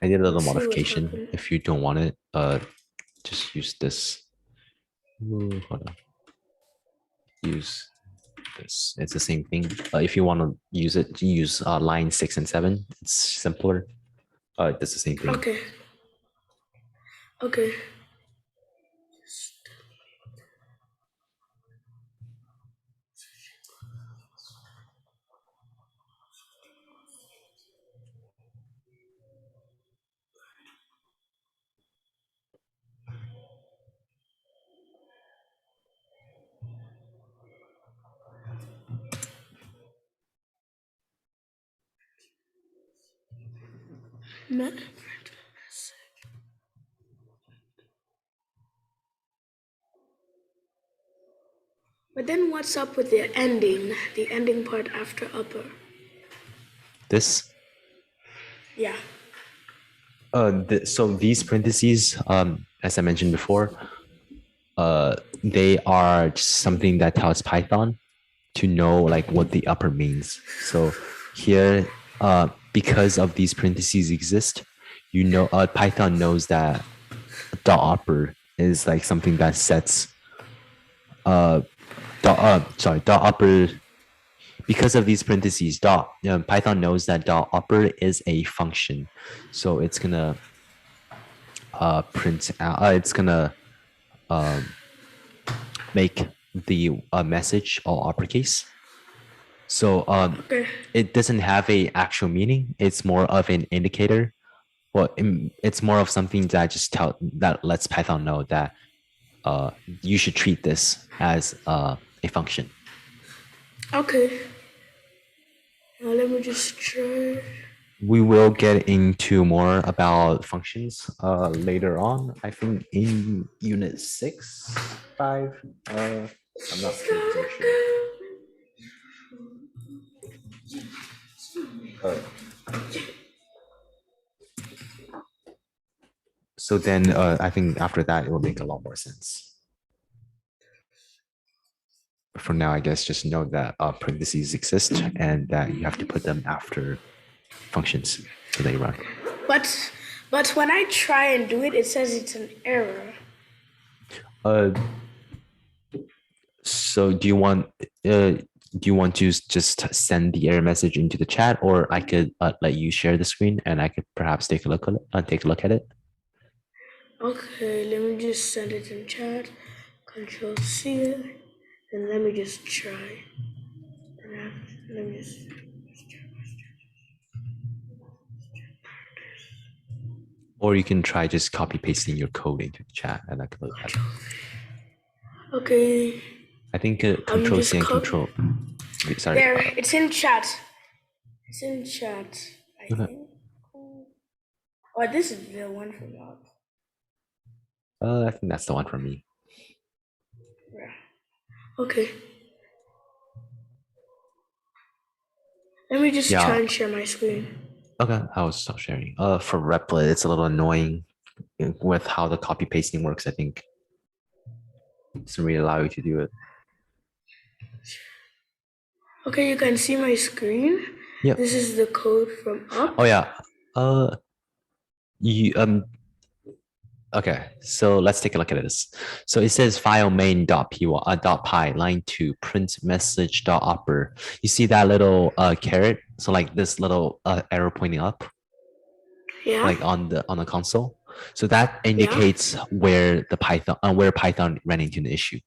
I did a little Let's see what's modification. happening. If you don't want it, just use this. Ooh, hold on. Use this. It's the same thing. If you want to use it, use line 6 and 7. It's simpler. It's the same thing. Okay. Okay. But then what's up with the ending part after upper? This Yeah. So these parentheses, as I mentioned before, they are just something that tells Python to know like what the upper means. So here, because of these parentheses exist, Python knows that dot upper is like something that sets dot upper. Because of these parentheses, Python knows that dot upper is a function, so it's gonna print out. It's gonna um, make the message all uppercase. So Okay. it doesn't have a actual meaning. It's more of an indicator. Well, it's more of something that lets Python know that you should treat this as a function. Okay. Now let me just try. We will get into more about functions later on. I think in unit 6, 5. I'm not too sure. Uh, so then I think after that, it will make a lot more sense. But for now, I guess just know that parentheses exist and that you have to put them after functions so they run. But but when I try and do it, it says it's an error. Uh, so do you want to just send the error message into the chat, or I could let you share the screen and I could perhaps take a look at it? Take a look at it. Okay, let me just send it in chat. Control C it, and let me just try. Let me just. Or you can try just copy pasting your code into the chat and I could look at it. Okay. I think I'm Control just C and Control. Sorry. there. It's in chat. It's in chat. I think. Oh, this is the one from up. I think that's the one for me. Yeah. Okay. Let me just try and share my screen. Okay, I will stop sharing. For Replit, it's a little annoying with how the copy pasting works. I think it doesn't really allow you to do it. Okay, you can see my screen. Yeah. This is the code from up. Oh yeah. You Okay, so let's take a look at this. So it says file main.py line 2 print message.upper. You see that little caret? So like this little arrow pointing up, Yeah. like on the console. So that Yeah. indicates where Python ran into an issue.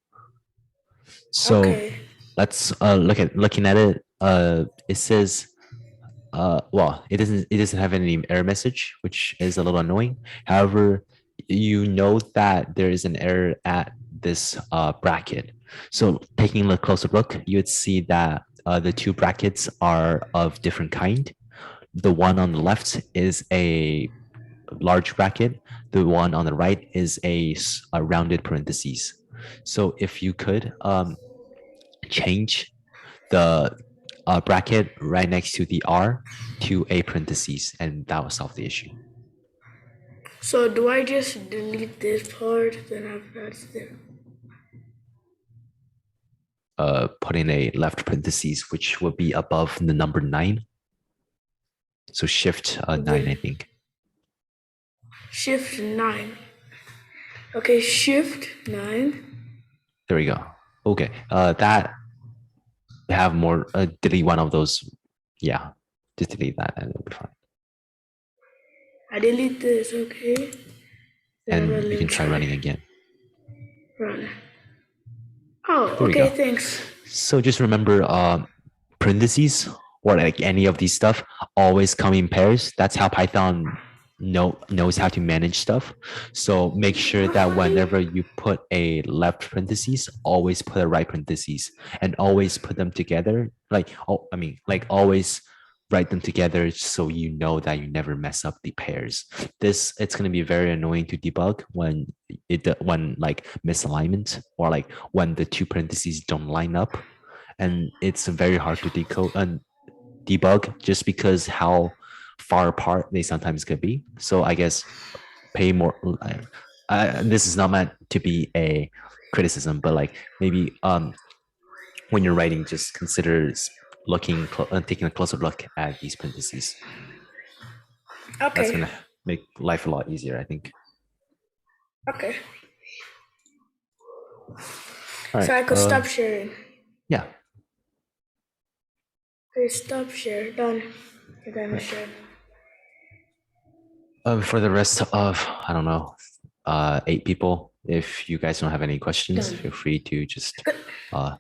So Okay. let's looking at it. It says well, it doesn't have any error message, which is a little annoying. However, you note that there is an error at this bracket. So taking a closer look, you would see that the two brackets are of different kind. The one on the left is a large bracket. The one on the right is a rounded parentheses. So if you could change the bracket right next to the R to a parentheses, and that will solve the issue. So do I just delete this part? Then after that's there. Put in a left parentheses, which will be above the number 9. So shift 9, I think. Shift 9. Okay, shift 9. There we go. Okay, that have more. Delete one of those. Yeah, just delete that, and it'll be fine. I delete this. Okay. Then and you can try running again. Run. Oh, okay. Thanks. So just remember, parentheses or like any of these stuff always come in pairs. That's how Python knows how to manage stuff. So make sure that whenever you put a left parentheses, always put a right parentheses and always put them together. Like, always write them together so you know that you never mess up the pairs. It's going to be very annoying to debug when like misalignment or like when the two parentheses don't line up, and it's very hard to decode and debug just because how far apart they sometimes could be. So I guess pay more. This is not meant to be a criticism, but like maybe when you're writing, just consider taking a closer look at these parentheses. That's Okay. gonna make life a lot easier, I think. Okay. All So right. I could stop sharing. Yeah. Okay, stop share. Done. You're All gonna right. share. For the rest of, I don't know, 8 people, if you guys don't have any questions, Done. feel free to just uh,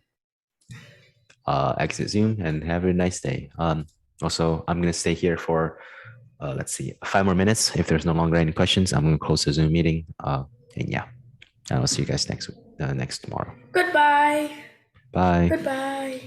exit Zoom and have a nice day. Also, I'm going to stay here for, let's see, 5 more minutes. If there's no longer any questions, I'm going to close the Zoom meeting. And yeah, I'll see you guys next tomorrow. Goodbye. Bye. Goodbye.